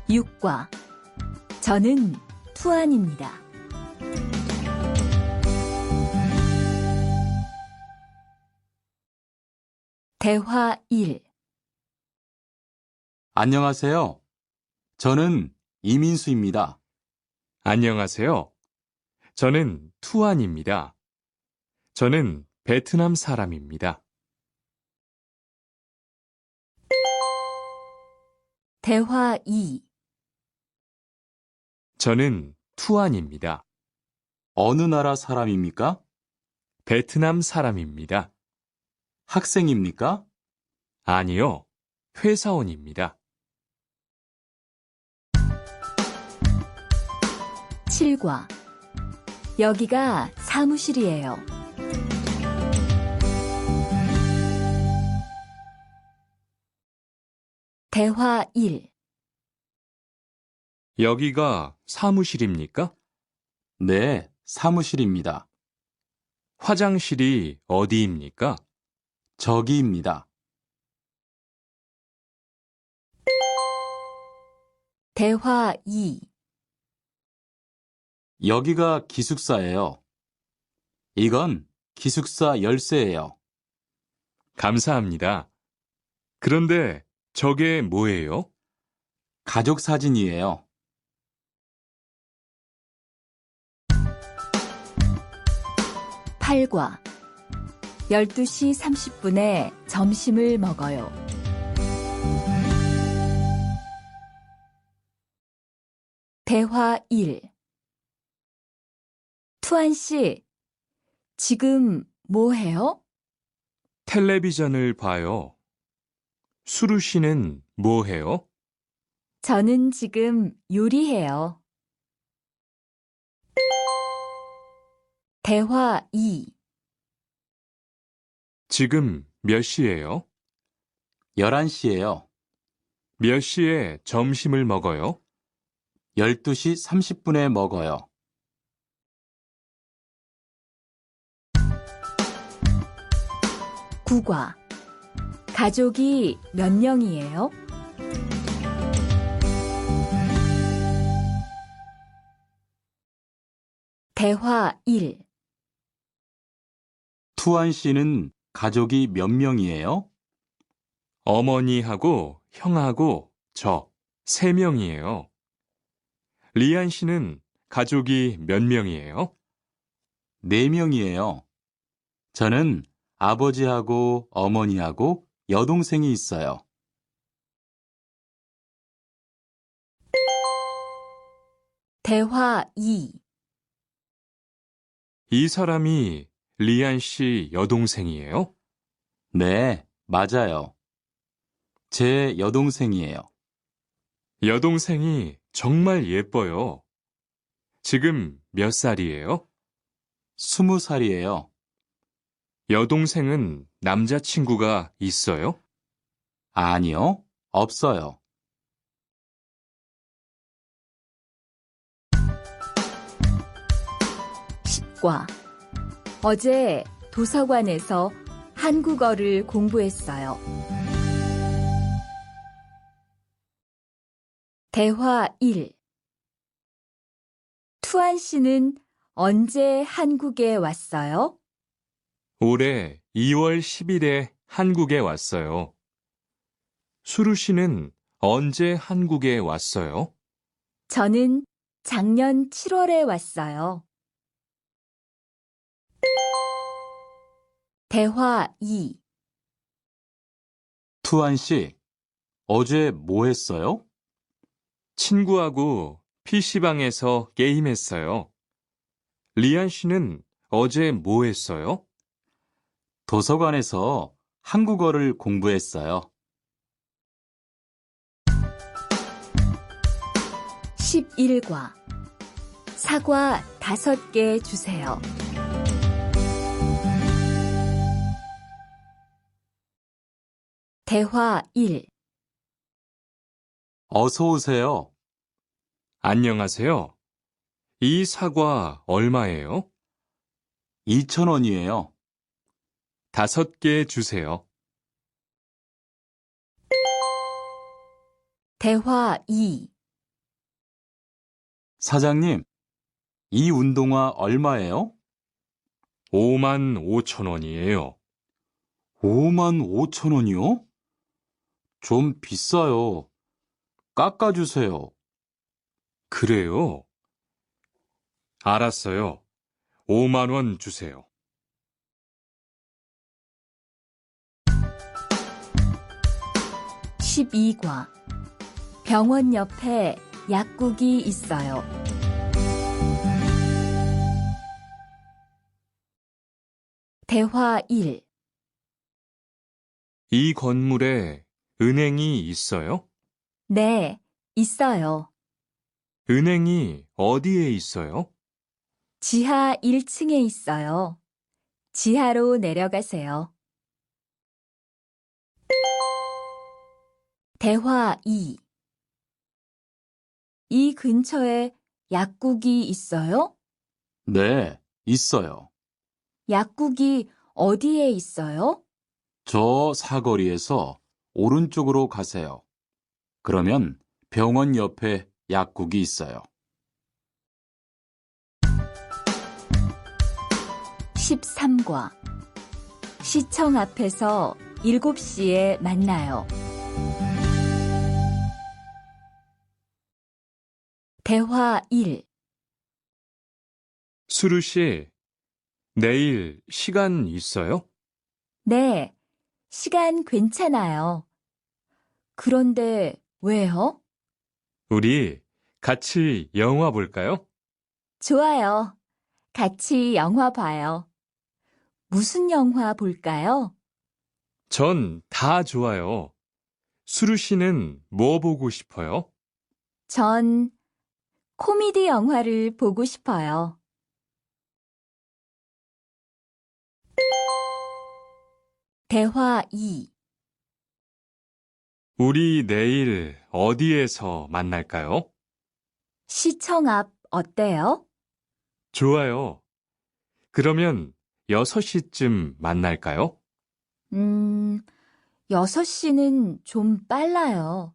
6과 저는 투안입니다. 대화 1. 안녕하세요. 저는 이민수입니다. 안녕하세요. 저는 투안입니다. 저는 베트남 사람입니다. 대화 2. 저는 투안입니다. 어느 나라 사람입니까? 베트남 사람입니다. 학생입니까? 아니요, 회사원입니다. 7과 여기가 사무실이에요. 대화 1. 여기가 사무실입니까? 네, 사무실입니다. 화장실이 어디입니까? 저기입니다. 대화 2. 여기가 기숙사예요. 이건 기숙사 열쇠예요. 감사합니다. 그런데 저게 뭐예요? 가족 사진이에요. 8과 12시 30분에 점심을 먹어요. 대화 1. 투안 씨, 지금 뭐 해요? 텔레비전을 봐요. 수루 씨는 뭐 해요? 저는 지금 요리해요. 대화 2. 지금 몇 시예요? 11시예요. 몇 시에 점심을 먹어요? 12시 30분에 먹어요. 9과 가족이 몇 명이에요? 대화 1. 투안 씨는 가족이 몇 명이에요? 어머니하고 형하고 저 3명이에요. 리안 씨는 가족이 몇 명이에요? 4명이에요. 저는 아버지하고 어머니하고 여동생이 있어요. 대화 2. 이 사람이 리안 씨 여동생이에요? 네, 맞아요. 제 여동생이에요. 여동생이 정말 예뻐요. 지금 몇 살이에요? 20살이에요. 여동생은 남자친구가 있어요? 아니요, 없어요. 10과 어제 도서관에서 한국어를 공부했어요. 대화 1. 투안 씨는 언제 한국에 왔어요? 올해 2월 10일에 한국에 왔어요. 수루 씨는 언제 한국에 왔어요? 저는 작년 7월에 왔어요. 대화 2. 투안 씨, 어제 뭐 했어요? 친구하고 PC방에서 게임했어요. 리안 씨는 어제 뭐 했어요? 도서관에서 한국어를 공부했어요. 11과 사과 5개 주세요. 대화 1. 어서 오세요. 안녕하세요. 이 사과 얼마예요? 2,000원이에요. 5개 주세요. 대화 2. 사장님, 이 운동화 얼마예요? 5만 5천 원이에요. 5만 5천 원이요? 좀 비싸요. 깎아주세요. 그래요? 알았어요. 5만 원 주세요. 12과 병원 옆에 약국이 있어요. 대화 1. 이 건물에 은행이 있어요? 네, 있어요. 은행이 어디에 있어요? 지하 1층에 있어요. 지하로 내려가세요. 대화 2. 이 근처에 약국이 있어요? 네, 있어요. 약국이 어디에 있어요? 저 사거리에서 오른쪽으로 가세요. 그러면 병원 옆에 약국이 있어요. 13과 시청 앞에서 7시에 만나요. 대화 1. 수루 씨, 내일 시간 있어요? 네, 시간 괜찮아요. 그런데 왜요? 우리 같이 영화 볼까요? 좋아요. 같이 영화 봐요. 무슨 영화 볼까요? 전 다 좋아요. 수루 씨는 뭐 보고 싶어요? 전 코미디 영화를 보고 싶어요. 대화 2. 우리 내일 어디에서 만날까요? 시청 앞 어때요? 좋아요. 그러면 6시쯤 만날까요? 6시는 좀 빨라요.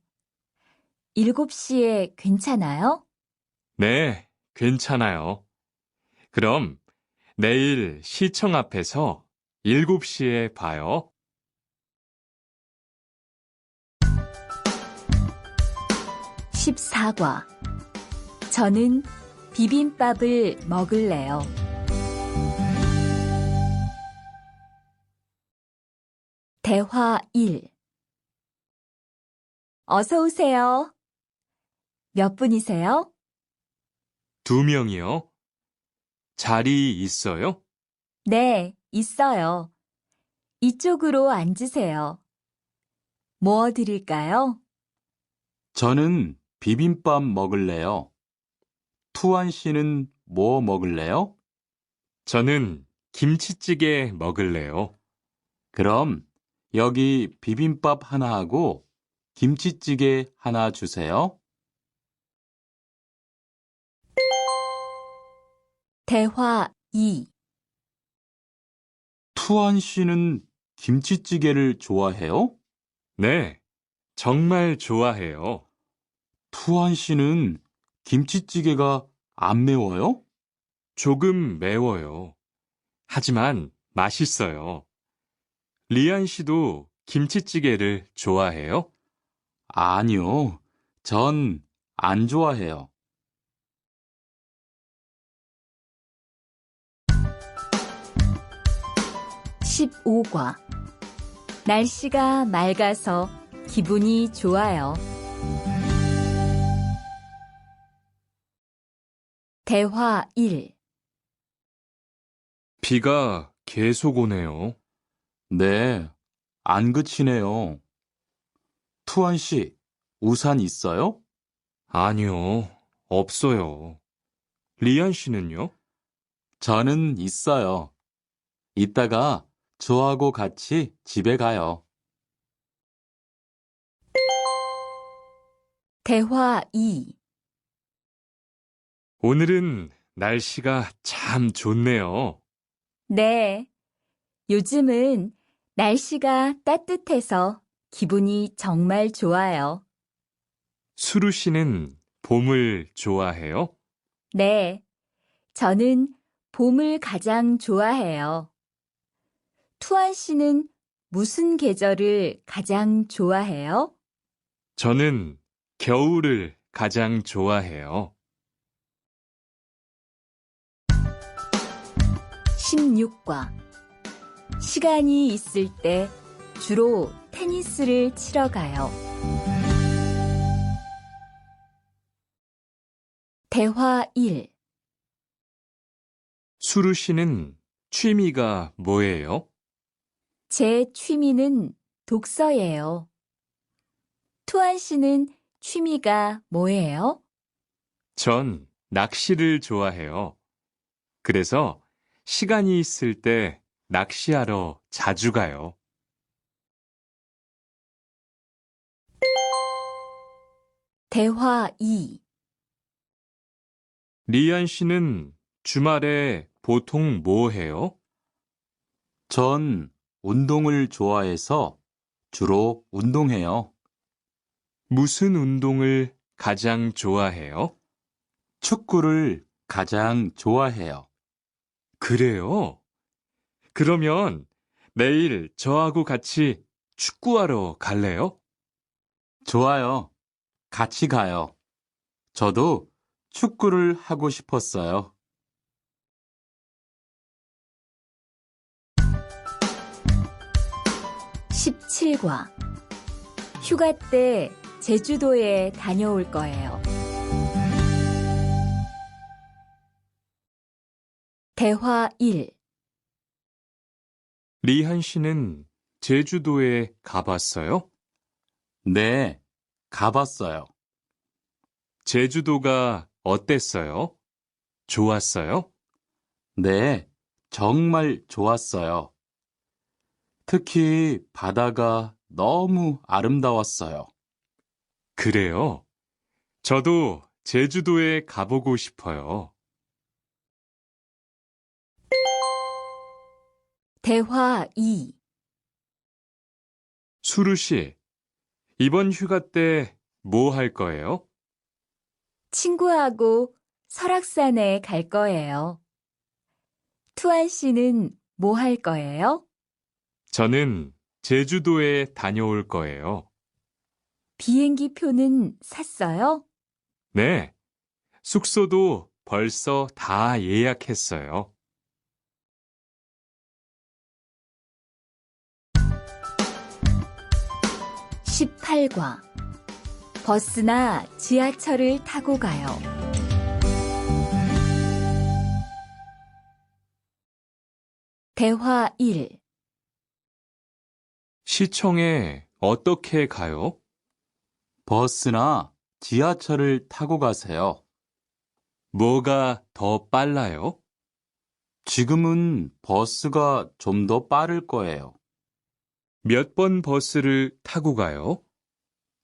7시에 괜찮아요? 네, 괜찮아요. 그럼 내일 시청 앞에서 7시에 봐요. 14과 저는 비빔밥을 먹을래요. 대화 1. 어서 오세요. 몇 분이세요? 2명이요. 자리 있어요? 네, 있어요. 이쪽으로 앉으세요. 뭐 드릴까요? 저는 비빔밥 먹을래요. 투안 씨는 뭐 먹을래요? 저는 김치찌개 먹을래요. 그럼 여기 비빔밥 하나 하고 김치찌개 하나 주세요. 대화 2. 투안 씨는 김치찌개를 좋아해요? 네, 정말 좋아해요. 투안 씨는 김치찌개가 안 매워요? 조금 매워요. 하지만 맛있어요. 리안 씨도 김치찌개를 좋아해요? 아니요. 전 안 좋아해요. 15과 날씨가 맑아서 기분이 좋아요. 대화 1. 비가 계속 오네요. 네, 안 그치네요. 투안 씨, 우산 있어요? 아니요, 없어요. 리안 씨는요? 저는 있어요. 이따가 저하고 같이 집에 가요. 대화 2. 오늘은 날씨가 참 좋네요. 네, 요즘은 날씨가 따뜻해서 기분이 정말 좋아요. 수루 씨는 봄을 좋아해요? 네, 저는 봄을 가장 좋아해요. 투안 씨는 무슨 계절을 가장 좋아해요? 저는 겨울을 가장 좋아해요. 16과 시간이 있을 때 주로 테니스를 치러 가요. 대화 1. 수루 씨는 취미가 뭐예요? 제 취미는 독서예요. 투안 씨는 취미가 뭐예요? 전 낚시를 좋아해요. 그래서 시간이 있을 때 낚시하러 자주 가요. 대화 2. 리안 씨는 주말에 보통 뭐 해요? 전 운동을 좋아해서 주로 운동해요. 무슨 운동을 가장 좋아해요? 축구를 가장 좋아해요. 그래요? 그러면 내일 저하고 같이 축구하러 갈래요? 좋아요. 같이 가요. 저도 축구를 하고 싶었어요. 17과 휴가 때 제주도에 다녀올 거예요. 대화 1. 리한 씨는 제주도에 가봤어요? 네, 가봤어요. 제주도가 어땠어요? 좋았어요? 네, 정말 좋았어요. 특히 바다가 너무 아름다웠어요. 그래요? 저도 제주도에 가보고 싶어요. 대화 2. 수루 씨, 이번 휴가 때 뭐 할 거예요? 친구하고 설악산에 갈 거예요. 투안 씨는 뭐 할 거예요? 저는 제주도에 다녀올 거예요. 비행기 표는 샀어요? 네, 숙소도 벌써 다 예약했어요. 18과 버스나 지하철을 타고 가요. 대화 1. 시청에 어떻게 가요? 버스나 지하철을 타고 가세요. 뭐가 더 빨라요? 지금은 버스가 좀 더 빠를 거예요. 몇 번 버스를 타고 가요?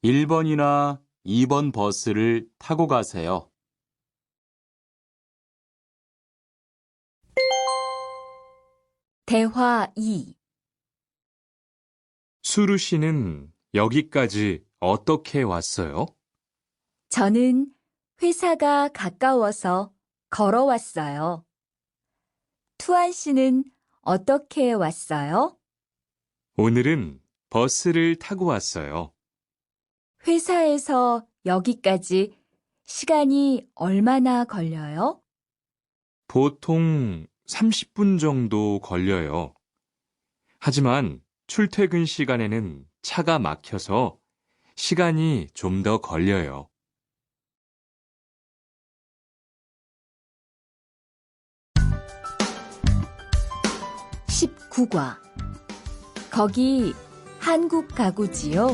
1번이나 2번 버스를 타고 가세요. 대화 2. 수루 씨는 여기까지 어떻게 왔어요? 저는 회사가 가까워서 걸어왔어요. 투안 씨는 어떻게 왔어요? 오늘은 버스를 타고 왔어요. 회사에서 여기까지 시간이 얼마나 걸려요? 보통 30분 정도 걸려요. 하지만 출퇴근 시간에는 차가 막혀서 시간이 좀 더 걸려요. 19과 거기 한국 가구지요?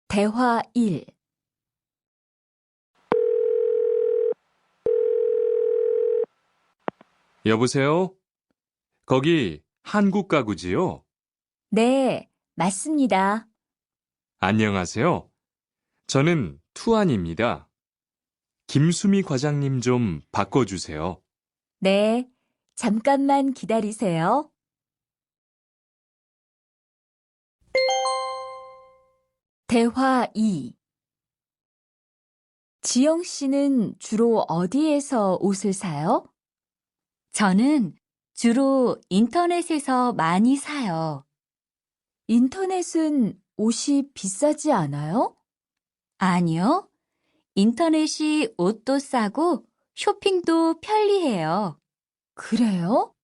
대화 1. 여보세요? 거기 한국 가구지요? 네, 맞습니다. 안녕하세요. 저는 투안입니다. 김수미 과장님 좀 바꿔주세요. 네, 잠깐만 기다리세요. 대화 2. 지영 씨는 주로 어디에서 옷을 사요? 저는 주로 인터넷에서 많이 사요. 인터넷은 옷이 비싸지 않아요? 아니요. 인터넷이 옷도 싸고 쇼핑도 편리해요. 그래요?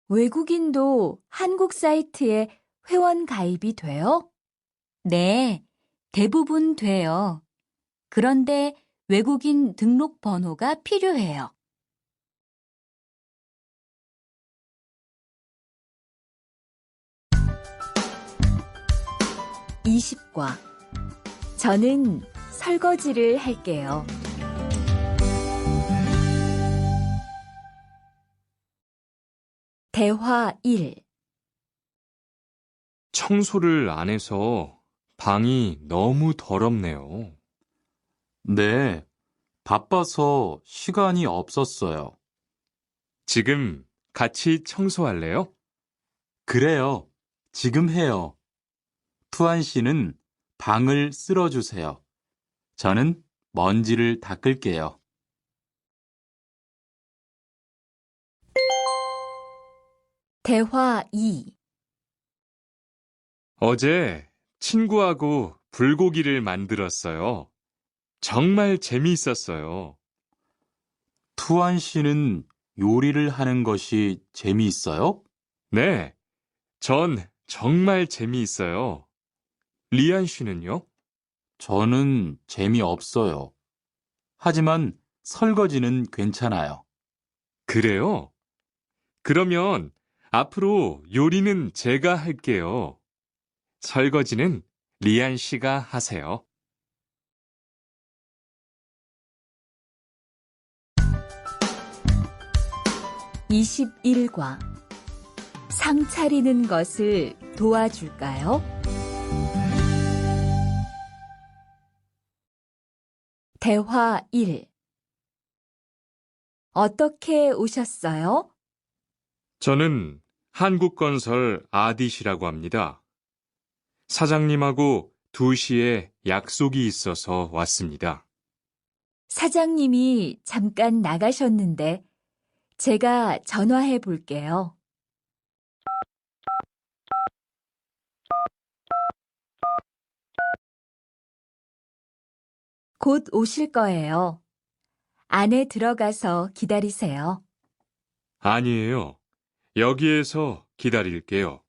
외국인도 한국 사이트에 회원 가입이 돼요? 네, 대부분 돼요. 그런데 외국인 등록 번호가 필요해요. 20과 저는 설거지를 할게요. 대화 1. 청소를 안 해서 방이 너무 더럽네요. 네, 바빠서 시간이 없었어요. 지금 같이 청소할래요? 그래요. 지금 해요. 투안 씨는 방을 쓸어주세요. 저는 먼지를 닦을게요. 대화 2. 어제 친구하고 불고기를 만들었어요. 정말 재미있었어요. 투안 씨는 요리를 하는 것이 재미있어요? 네, 전 정말 재미있어요. 리안 씨는요? 저는 재미없어요. 하지만 설거지는 괜찮아요. 그래요? 그러면 앞으로 요리는 제가 할게요. 설거지는 리안 씨가 하세요. 21과 상 차리는 것을 도와줄까요? 대화 1. 어떻게 오셨어요? 저는 한국건설 아디시라고 합니다. 사장님하고 2시에 약속이 있어서 왔습니다. 사장님이 잠깐 나가셨는데 제가 전화해 볼게요. 곧 오실 거예요. 안에 들어가서 기다리세요. 아니에요. 여기에서 기다릴게요.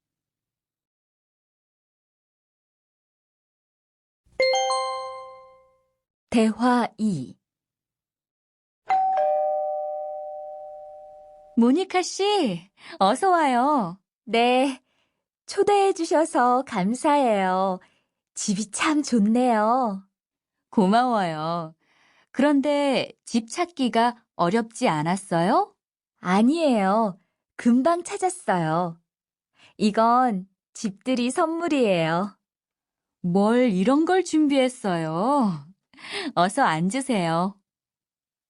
대화 2. 모니카 씨, 어서 와요. 네, 초대해 주셔서 감사해요. 집이 참 좋네요. 고마워요. 그런데 집 찾기가 어렵지 않았어요? 아니에요. 금방 찾았어요. 이건 집들이 선물이에요. 뭘 이런 걸 준비했어요? 어서 앉으세요.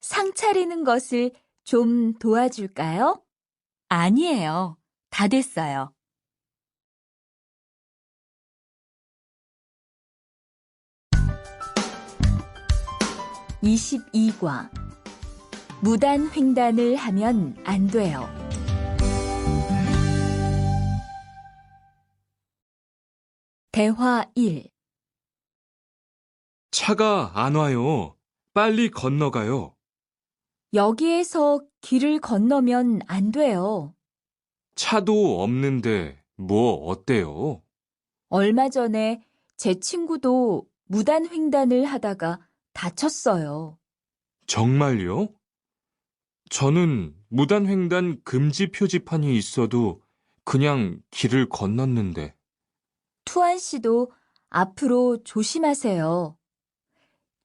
상 차리는 것을 좀 도와줄까요? 아니에요. 다 됐어요. 22과 무단 횡단을 하면 안 돼요. 대화 1. 차가 안 와요. 빨리 건너가요. 여기에서 길을 건너면 안 돼요. 차도 없는데 뭐 어때요? 얼마 전에 제 친구도 무단 횡단을 하다가 다쳤어요. 정말요? 저는 무단횡단 금지 표지판이 있어도 그냥 길을 건넜는데. 투안 씨도 앞으로 조심하세요.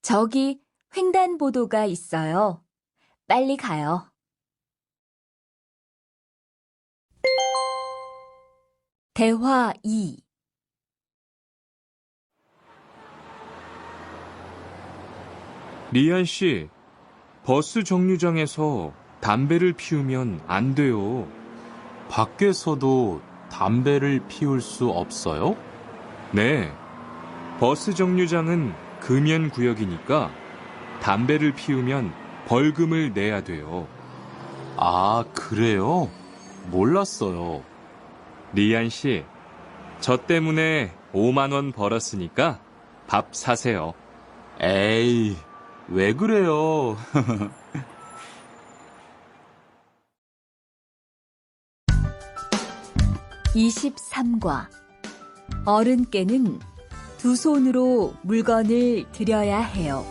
저기 횡단보도가 있어요. 빨리 가요. 대화 2. 리안 씨, 버스 정류장에서 담배를 피우면 안 돼요. 밖에서도 담배를 피울 수 없어요? 네, 버스 정류장은 금연 구역이니까 담배를 피우면 벌금을 내야 돼요. 아, 그래요? 몰랐어요. 리안 씨, 저 때문에 5만 원 벌었으니까 밥 사세요. 에이, 왜 그래요? 23과 어른께는 두 손으로 물건을 들여야 해요.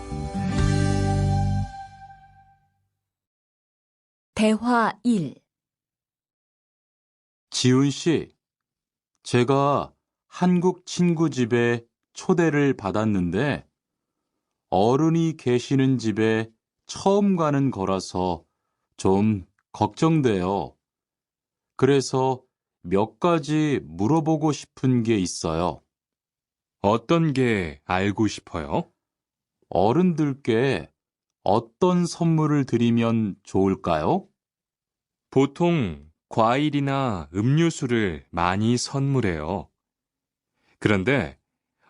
대화 1. 지훈 씨, 제가 한국 친구 집에 초대를 받았는데 어른이 계시는 집에 처음 가는 거라서 좀 걱정돼요. 그래서 몇 가지 물어보고 싶은 게 있어요. 어떤 게 알고 싶어요? 어른들께 어떤 선물을 드리면 좋을까요? 보통 과일이나 음료수를 많이 선물해요. 그런데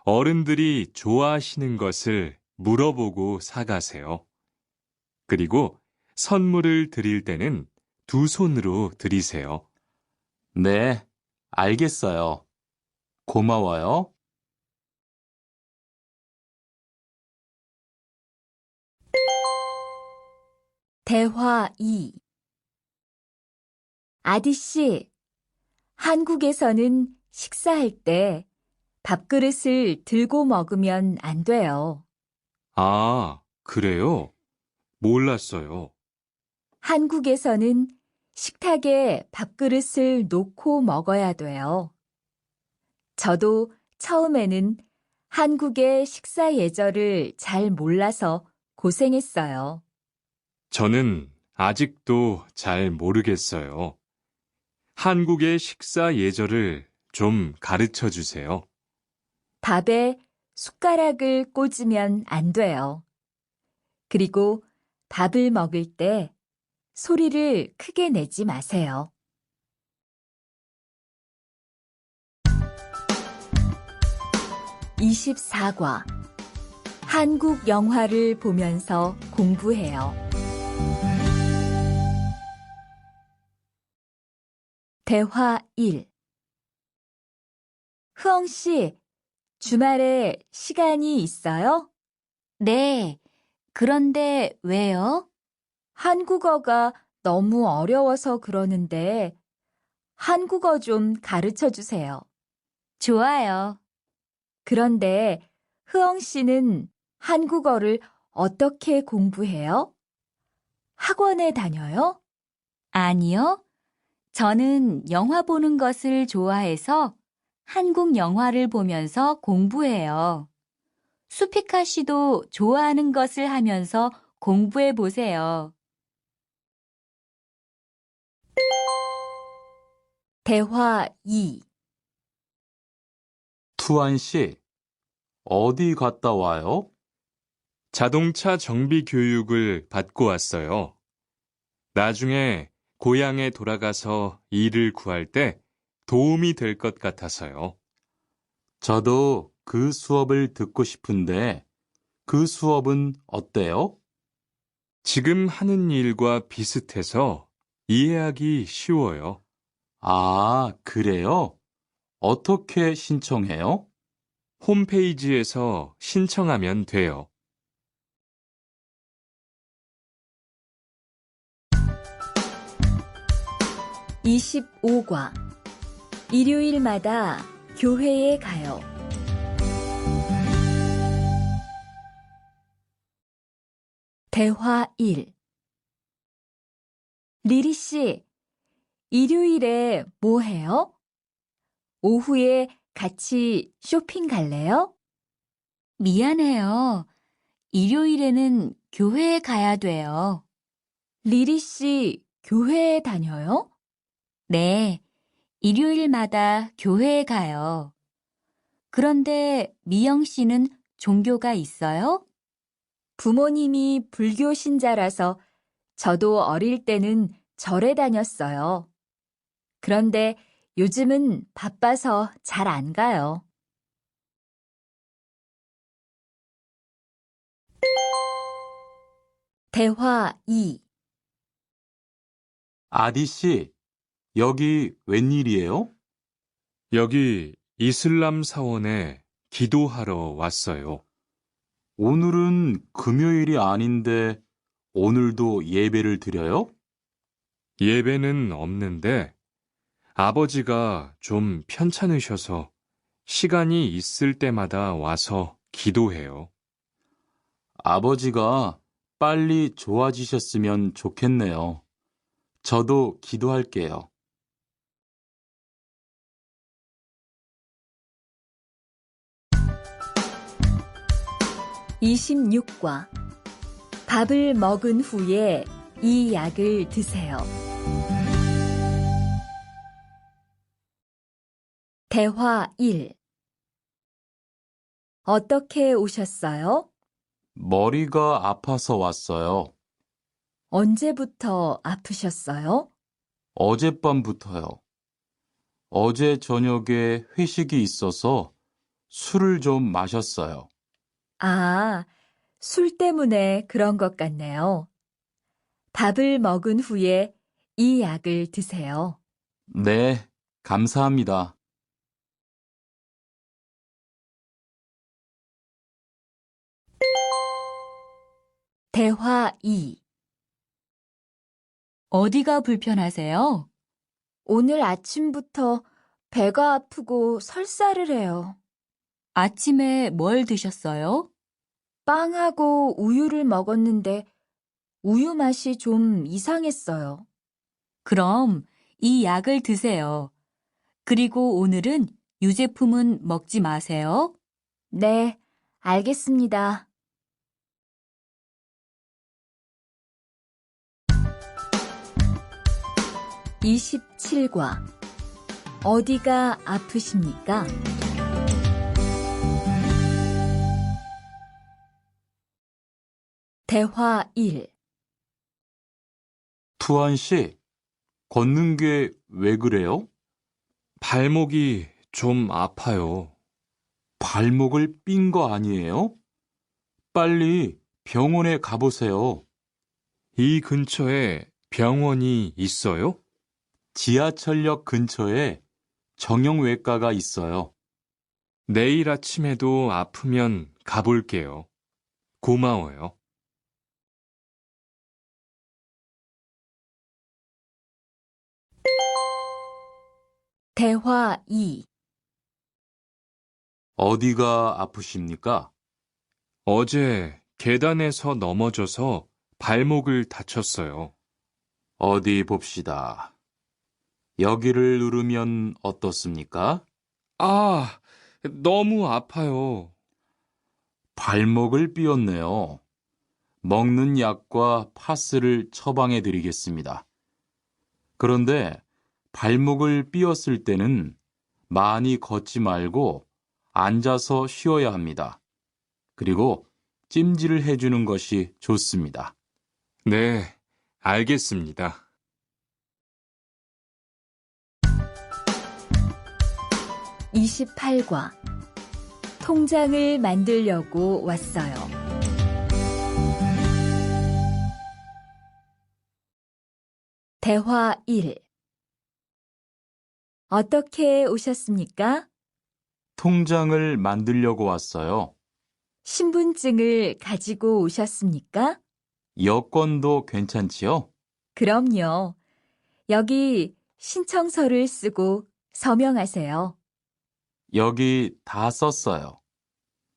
어른들이 좋아하시는 것을 물어보고 사가세요. 그리고 선물을 드릴 때는 두 손으로 드리세요. 네, 알겠어요. 고마워요. 대화 2. 아디씨, 한국에서는 식사할 때 밥그릇을 들고 먹으면 안 돼요. 아, 그래요? 몰랐어요. 한국에서는 식탁에 밥그릇을 놓고 먹어야 돼요. 저도 처음에는 한국의 식사 예절을 잘 몰라서 고생했어요. 저는 아직도 잘 모르겠어요. 한국의 식사 예절을 좀 가르쳐 주세요. 밥에 숟가락을 꽂으면 안 돼요. 그리고 밥을 먹을 때 소리를 크게 내지 마세요. 24과 한국 영화를 보면서 공부해요. 대화 1. 흐엉 씨, 주말에 시간이 있어요? 네. 그런데 왜요? 한국어가 너무 어려워서 그러는데 한국어 좀 가르쳐 주세요. 좋아요. 그런데 흐엉 씨는 한국어를 어떻게 공부해요? 학원에 다녀요? 아니요. 저는 영화 보는 것을 좋아해서 한국 영화를 보면서 공부해요. 수피카 씨도 좋아하는 것을 하면서 공부해 보세요. 대화 2. 투안 씨, 어디 갔다 와요? 자동차 정비 교육을 받고 왔어요. 나중에 고향에 돌아가서 일을 구할 때 도움이 될 것 같아서요. 저도 그 수업을 듣고 싶은데 그 수업은 어때요? 지금 하는 일과 비슷해서 이해하기 쉬워요. 아, 그래요? 어떻게 신청해요? 홈페이지에서 신청하면 돼요. 25과 일요일마다 교회에 가요. 대화 1. 리리 씨, 일요일에 뭐 해요? 오후에 같이 쇼핑 갈래요? 미안해요. 일요일에는 교회에 가야 돼요. 리리 씨, 교회에 다녀요? 네, 일요일마다 교회에 가요. 그런데 미영 씨는 종교가 있어요? 부모님이 불교 신자라서 저도 어릴 때는 절에 다녔어요. 그런데 요즘은 바빠서 잘 안 가요. 대화 2. 아디 씨, 여기 웬일이에요? 여기 이슬람 사원에 기도하러 왔어요. 오늘은 금요일이 아닌데 오늘도 예배를 드려요? 예배는 없는데 아버지가 좀 편찮으셔서 시간이 있을 때마다 와서 기도해요. 아버지가 빨리 좋아지셨으면 좋겠네요. 저도 기도할게요. 26과 밥을 먹은 후에 이 약을 드세요. 대화 1. 어떻게 오셨어요? 머리가 아파서 왔어요. 언제부터 아프셨어요? 어젯밤부터요. 어제 저녁에 회식이 있어서 술을 좀 마셨어요. 아, 술 때문에 그런 것 같네요. 밥을 먹은 후에 이 약을 드세요. 네, 감사합니다. 대화 2. 어디가 불편하세요? 오늘 아침부터 배가 아프고 설사를 해요. 아침에 뭘 드셨어요? 빵하고 우유를 먹었는데 우유 맛이 좀 이상했어요. 그럼 이 약을 드세요. 그리고 오늘은 유제품은 먹지 마세요. 네, 알겠습니다. 27과 어디가 아프십니까? 대화 1. 투안 씨, 걷는 게 왜 그래요? 발목이 좀 아파요. 발목을 삔 거 아니에요? 빨리 병원에 가보세요. 이 근처에 병원이 있어요? 지하철역 근처에 정형외과가 있어요. 내일 아침에도 아프면 가볼게요. 고마워요. 대화 2. 어디가 아프십니까? 어제 계단에서 넘어져서 발목을 다쳤어요. 어디 봅시다. 여기를 누르면 어떻습니까? 아, 너무 아파요. 발목을 삐었네요. 먹는 약과 파스를 처방해 드리겠습니다. 그런데 발목을 삐었을 때는 많이 걷지 말고 앉아서 쉬어야 합니다. 그리고 찜질을 해주는 것이 좋습니다. 네, 알겠습니다. 28과 통장을 만들려고 왔어요. 대화 1. 어떻게 오셨습니까? 통장을 만들려고 왔어요. 신분증을 가지고 오셨습니까? 여권도 괜찮지요? 그럼요. 여기 신청서를 쓰고 서명하세요. 여기 다 썼어요.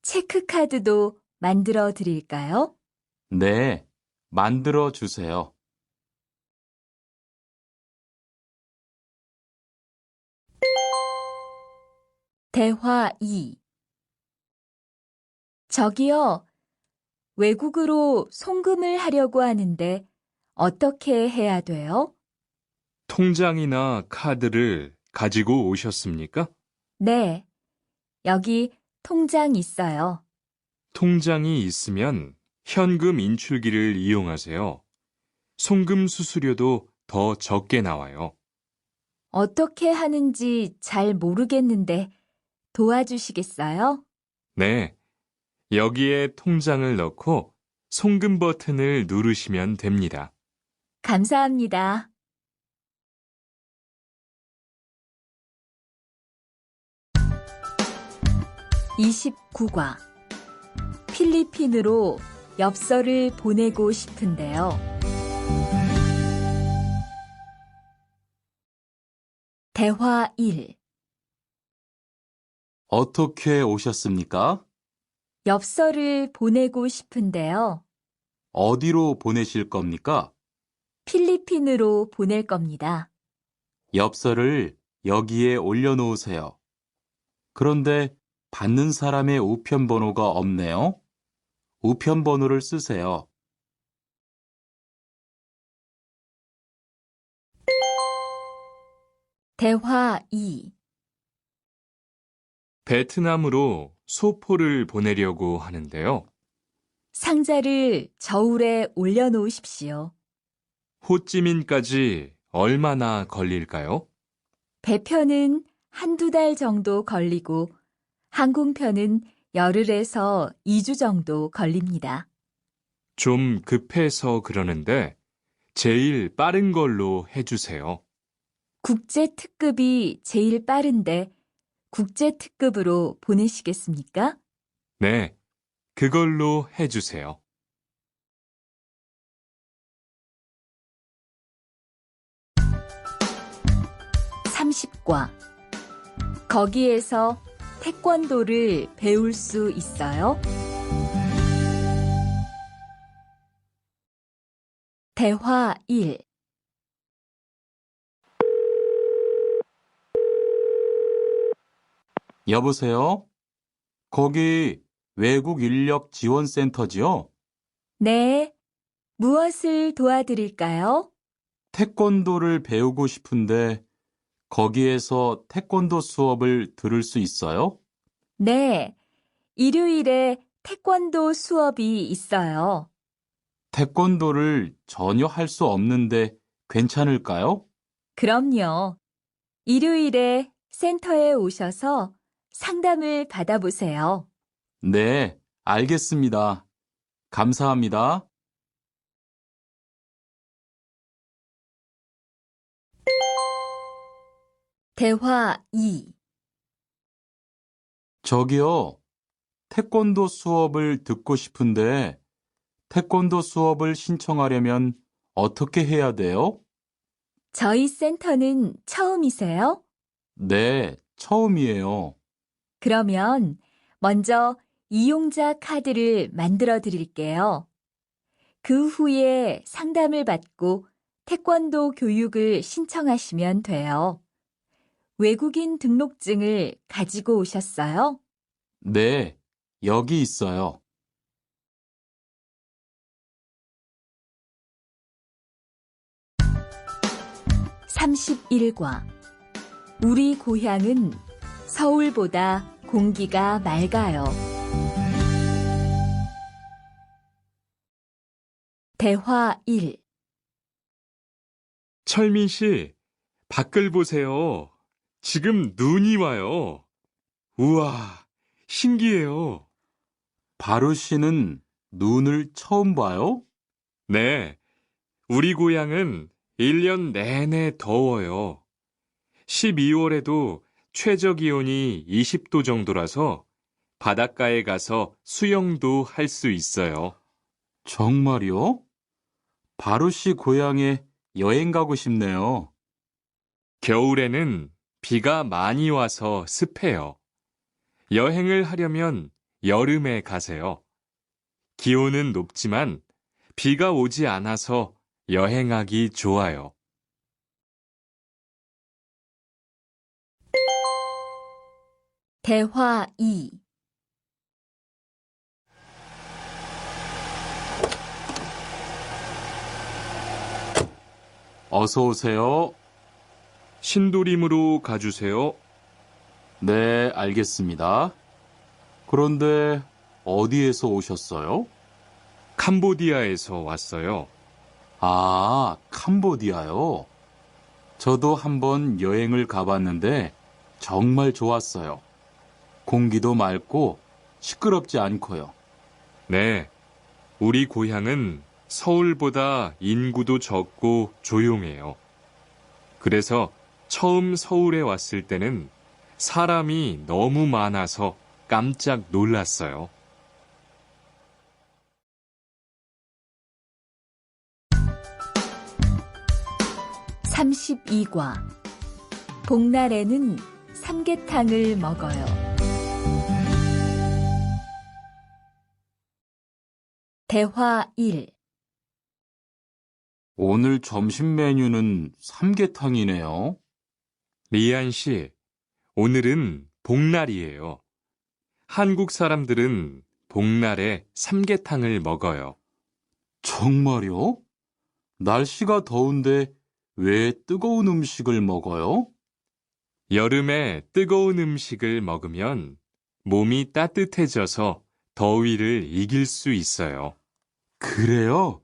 체크카드도 만들어 드릴까요? 네, 만들어 주세요. 대화 2. 저기요, 외국으로 송금을 하려고 하는데 어떻게 해야 돼요? 통장이나 카드를 가지고 오셨습니까? 네, 여기 통장 있어요. 통장이 있으면 현금 인출기를 이용하세요. 송금 수수료도 더 적게 나와요. 어떻게 하는지 잘 모르겠는데 도와주시겠어요? 네, 여기에 통장을 넣고 송금 버튼을 누르시면 됩니다. 감사합니다. (29과) 필리핀으로 엽서를 보내고 싶은데요. 대화 1. 어떻게 오셨습니까? 엽서를 보내고 싶은데요. 어디로 보내실 겁니까? 필리핀으로 보낼 겁니다. 엽서를 여기에 올려놓으세요. 그런데 받는 사람의 우편 번호가 없네요. 우편 번호를 쓰세요. 대화 2. 베트남으로 소포를 보내려고 하는데요. 상자를 저울에 올려놓으십시오. 호찌민까지 얼마나 걸릴까요? 배편은 한두 달 정도 걸리고 항공편은 열흘에서 2주 정도 걸립니다. 좀 급해서 그러는데 제일 빠른 걸로 해주세요. 국제 특급이 제일 빠른데 국제 특급으로 보내시겠습니까? 네, 그걸로 해주세요. (30과) 거기에서 태권도를 배울 수 있어요? 대화 1. 여보세요? 거기 외국 인력 지원센터지요? 네. 무엇을 도와드릴까요? 태권도를 배우고 싶은데 거기에서 태권도 수업을 들을 수 있어요? 네. 일요일에 태권도 수업이 있어요. 태권도를 전혀 할 수 없는데 괜찮을까요? 그럼요. 일요일에 센터에 오셔서 상담을 받아보세요. 네, 알겠습니다. 감사합니다. 대화 2. 저기요, 태권도 수업을 듣고 싶은데 태권도 수업을 신청하려면 어떻게 해야 돼요? 저희 센터는 처음이세요? 네, 처음이에요. 그러면 먼저 이용자 카드를 만들어 드릴게요. 그 후에 상담을 받고 태권도 교육을 신청하시면 돼요. 외국인 등록증을 가지고 오셨어요? 네, 여기 있어요. (31과) 우리 고향은 서울보다 공기가 맑아요. 대화 1. 철민 씨, 밖을 보세요. 지금 눈이 와요. 우와, 신기해요. 바루 씨는 눈을 처음 봐요? 네, 우리 고향은 1년 내내 더워요. 12월에도 최저 기온이 20도 정도라서 바닷가에 가서 수영도 할 수 있어요. 정말요? 바루 씨 고향에 여행 가고 싶네요. 겨울에는 비가 많이 와서 습해요. 여행을 하려면 여름에 가세요. 기온은 높지만 비가 오지 않아서 여행하기 좋아요. 대화 2. 어서 오세요. 신도림으로 가주세요. 네, 알겠습니다. 그런데 어디에서 오셨어요? 캄보디아에서 왔어요. 아, 캄보디아요. 저도 한번 여행을 가봤는데 정말 좋았어요. 공기도 맑고 시끄럽지 않고요. 네, 우리 고향은 서울보다 인구도 적고 조용해요. 그래서 처음 서울에 왔을 때는 사람이 너무 많아서 깜짝 놀랐어요. (32과) 복날에는 삼계탕을 먹어요. 대화 1. 오늘 점심 메뉴는 삼계탕이네요. 리안 씨, 오늘은 복날이에요. 한국 사람들은 복날에 삼계탕을 먹어요. 정말요? 날씨가 더운데 왜 뜨거운 음식을 먹어요? 여름에 뜨거운 음식을 먹으면 몸이 따뜻해져서 더위를 이길 수 있어요. 그래요?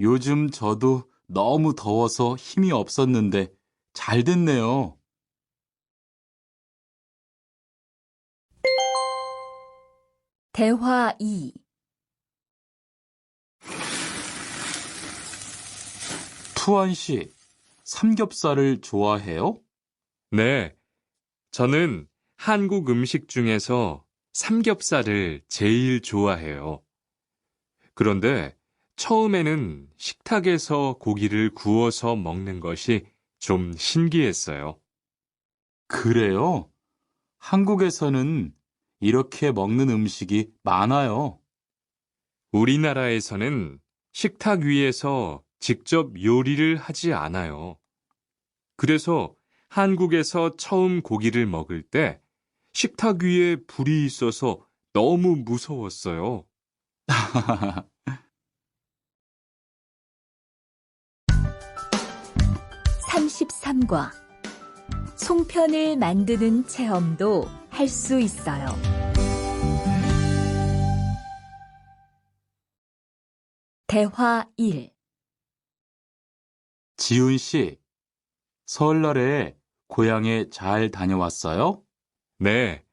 요즘 저도 너무 더워서 힘이 없었는데 잘 됐네요. 대화 2. 투안 씨, 삼겹살을 좋아해요? 네, 저는 한국 음식 중에서 삼겹살을 제일 좋아해요. 그런데 처음에는 식탁에서 고기를 구워서 먹는 것이 좀 신기했어요. 그래요? 한국에서는 이렇게 먹는 음식이 많아요. 우리나라에서는 식탁 위에서 직접 요리를 하지 않아요. 그래서 한국에서 처음 고기를 먹을 때 식탁 위에 불이 있어서 너무 무서웠어요. 33과 송편을 만드는 체험도 할 수 있어요. 대화 1. 지훈 씨, 설날에 고향에 잘 다녀왔어요? 네,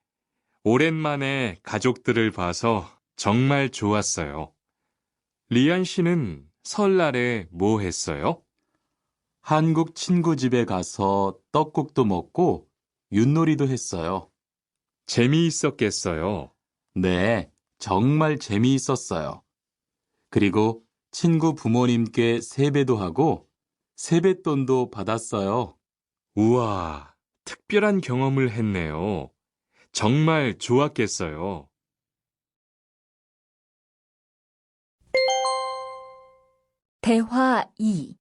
오랜만에 가족들을 봐서 정말 좋았어요. 리안 씨는 설날에 뭐 했어요? 한국 친구 집에 가서 떡국도 먹고 윷놀이도 했어요. 재미있었겠어요. 네, 정말 재미있었어요. 그리고 친구 부모님께 세배도 하고 세뱃돈도 받았어요. 우와, 특별한 경험을 했네요. 정말 좋았겠어요. 대화 2.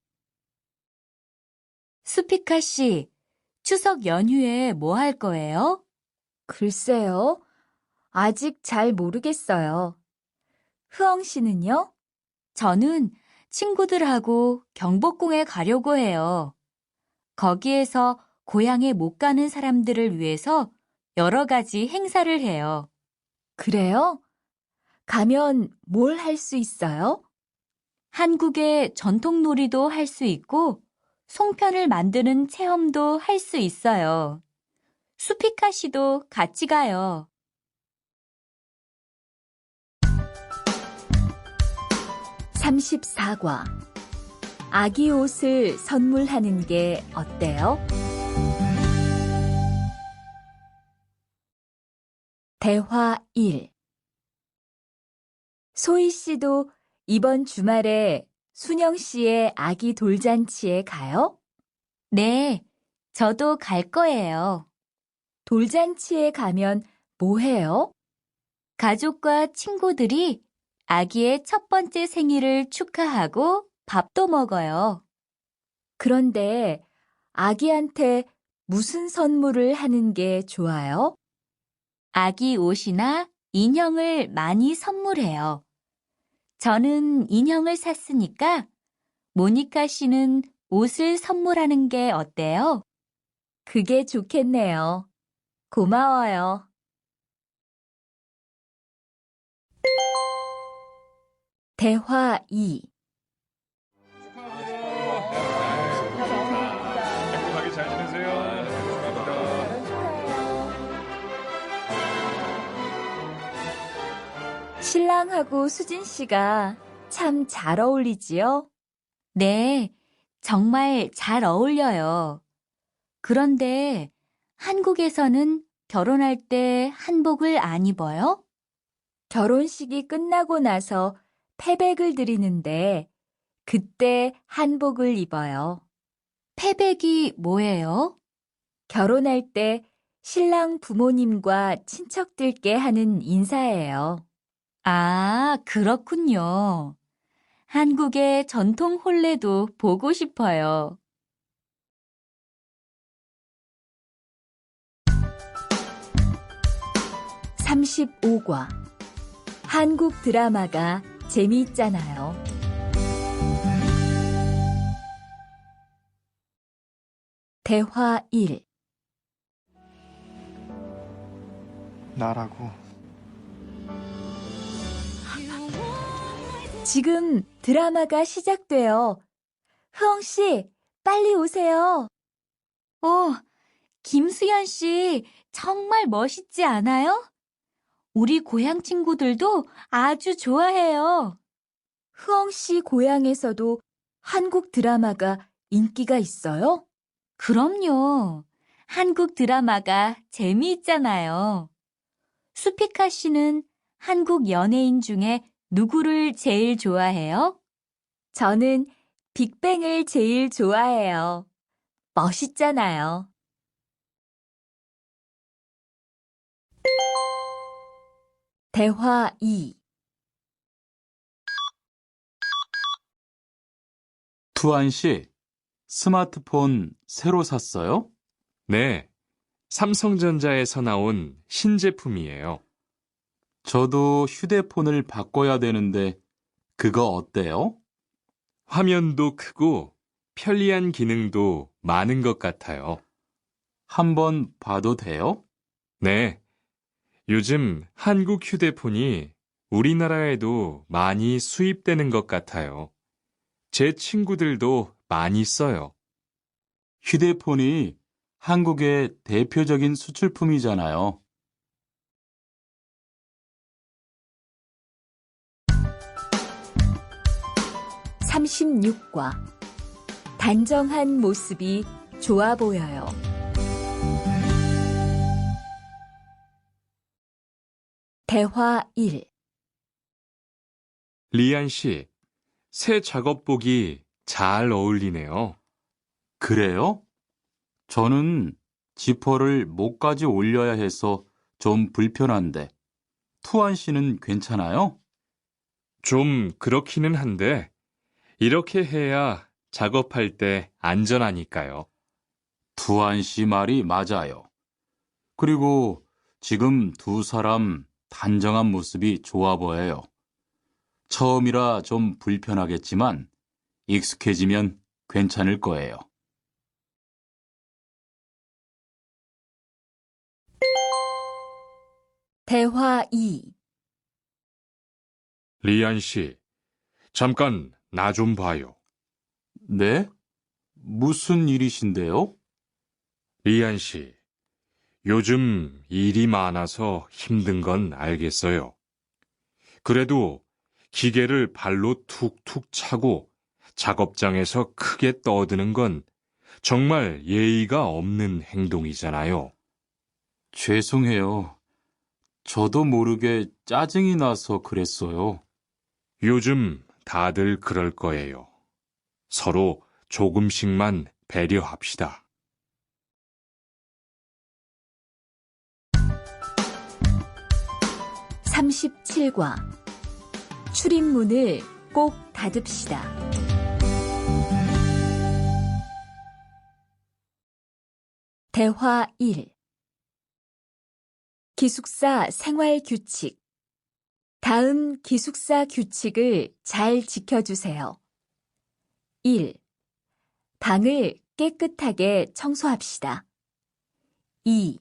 수피카 씨, 추석 연휴에 뭐 할 거예요? 글쎄요. 아직 잘 모르겠어요. 흐엉 씨는요? 저는 친구들하고 경복궁에 가려고 해요. 거기에서 고향에 못 가는 사람들을 위해서 여러 가지 행사를 해요. 그래요? 가면 뭘 할 수 있어요? 한국의 전통 놀이도 할 수 있고 송편을 만드는 체험도 할 수 있어요. 수피카 씨도 같이 가요. 34과 아기 옷을 선물하는 게 어때요? 대화 1. 소희 씨도 이번 주말에 순영 씨의 아기 돌잔치에 가요? 네, 저도 갈 거예요. 돌잔치에 가면 뭐 해요? 가족과 친구들이 아기의 첫 번째 생일을 축하하고 밥도 먹어요. 그런데 아기한테 무슨 선물을 하는 게 좋아요? 아기 옷이나 인형을 많이 선물해요. 저는 인형을 샀으니까 모니카 씨는 옷을 선물하는 게 어때요? 그게 좋겠네요. 고마워요. 대화 2. 행복하게 잘 지내세요. 신랑하고 수진 씨가 참 잘 어울리지요? 네, 정말 잘 어울려요. 그런데 한국에서는 결혼할 때 한복을 안 입어요? 결혼식이 끝나고 나서 패백을 드리는데 그때 한복을 입어요. 패백이 뭐예요? 결혼할 때 신랑 부모님과 친척들께 하는 인사예요. 아, 그렇군요. 한국의 전통 혼례도 보고 싶어요. 35과 한국 드라마가 재미있잖아요. 대화 1. 나라고. 지금 드라마가 시작돼요. 흐엉 씨, 빨리 오세요. 김수현 씨, 정말 멋있지 않아요? 우리 고향 친구들도 아주 좋아해요. 흐엉 씨 고향에서도 한국 드라마가 인기가 있어요? 그럼요. 한국 드라마가 재미있잖아요. 수피카 씨는 한국 연예인 중에 누구를 제일 좋아해요? 저는 빅뱅을 제일 좋아해요. 멋있잖아요. 대화 2. 투안 씨, 스마트폰 새로 샀어요? 네, 삼성전자에서 나온 신제품이에요. 저도 휴대폰을 바꿔야 되는데 그거 어때요? 화면도 크고 편리한 기능도 많은 것 같아요. 한번 봐도 돼요? 네, 요즘 한국 휴대폰이 우리나라에도 많이 수입되는 것 같아요. 제 친구들도 많이 써요. 휴대폰이 한국의 대표적인 수출품이잖아요. 36과 단정한 모습이 좋아 보여요. 대화 1. 리안 씨, 새 작업복이 잘 어울리네요. 그래요? 저는 지퍼를 목까지 올려야 해서 좀 불편한데, 투안 씨는 괜찮아요? 좀 그렇기는 한데, 이렇게 해야 작업할 때 안전하니까요. 투안 씨 말이 맞아요. 그리고 지금 두 사람 단정한 모습이 좋아 보여요. 처음이라 좀 불편하겠지만 익숙해지면 괜찮을 거예요. 대화 2. 리안 씨, 잠깐 나 좀 봐요. 네? 무슨 일이신데요? 리안 씨, 요즘 일이 많아서 힘든 건 알겠어요. 그래도 기계를 발로 툭툭 차고 작업장에서 크게 떠드는 건 정말 예의가 없는 행동이잖아요. 죄송해요. 저도 모르게 짜증이 나서 그랬어요. 요즘 다들 그럴 거예요. 서로 조금씩만 배려합시다. 37과 출입문을 꼭 닫읍시다. 대화 1. 기숙사 생활 규칙. 다음 기숙사 규칙을 잘 지켜주세요. 1. 방을 깨끗하게 청소합시다. 2.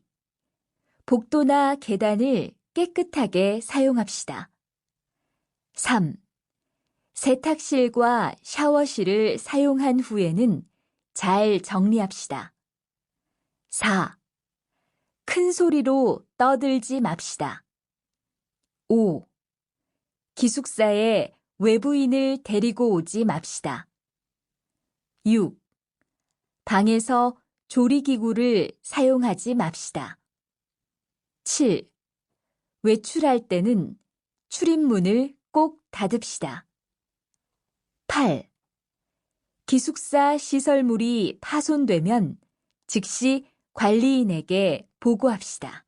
복도나 계단을 깨끗하게 사용합시다. 3. 세탁실과 샤워실을 사용한 후에는 잘 정리합시다. 4. 큰 소리로 떠들지 맙시다. 5. 기숙사에 외부인을 데리고 오지 맙시다. 6. 방에서 조리기구를 사용하지 맙시다. 7. 외출할 때는 출입문을 꼭 닫읍시다. 8. 기숙사 시설물이 파손되면 즉시 관리인에게 보고합시다.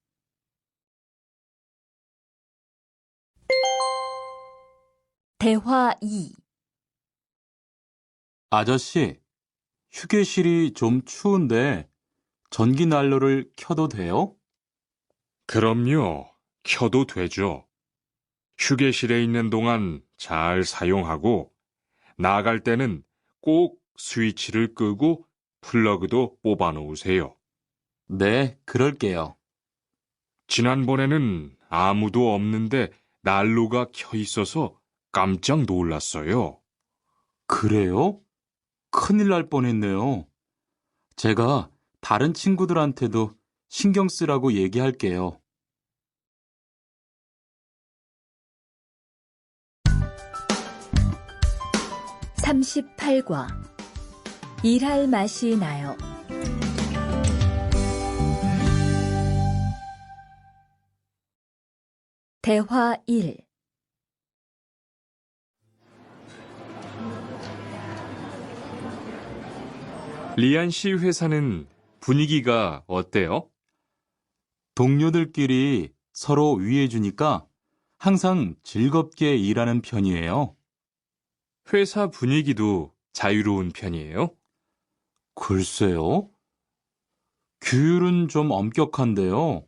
대화 2. 아저씨, 휴게실이 좀 추운데 전기 난로를 켜도 돼요? 그럼요. 켜도 되죠. 휴게실에 있는 동안 잘 사용하고 나갈 때는 꼭 스위치를 끄고 플러그도 뽑아 놓으세요. 네, 그럴게요. 지난번에는 아무도 없는데 난로가 켜 있어서 깜짝 놀랐어요. 그래요? 큰일 날 뻔했네요. 제가 다른 친구들한테도 신경 쓰라고 얘기할게요. 38과 일할 맛이 나요. 대화 1. 리안 씨 회사는 분위기가 어때요? 동료들끼리 서로 위해주니까 항상 즐겁게 일하는 편이에요. 회사 분위기도 자유로운 편이에요? 글쎄요. 규율은 좀 엄격한데요.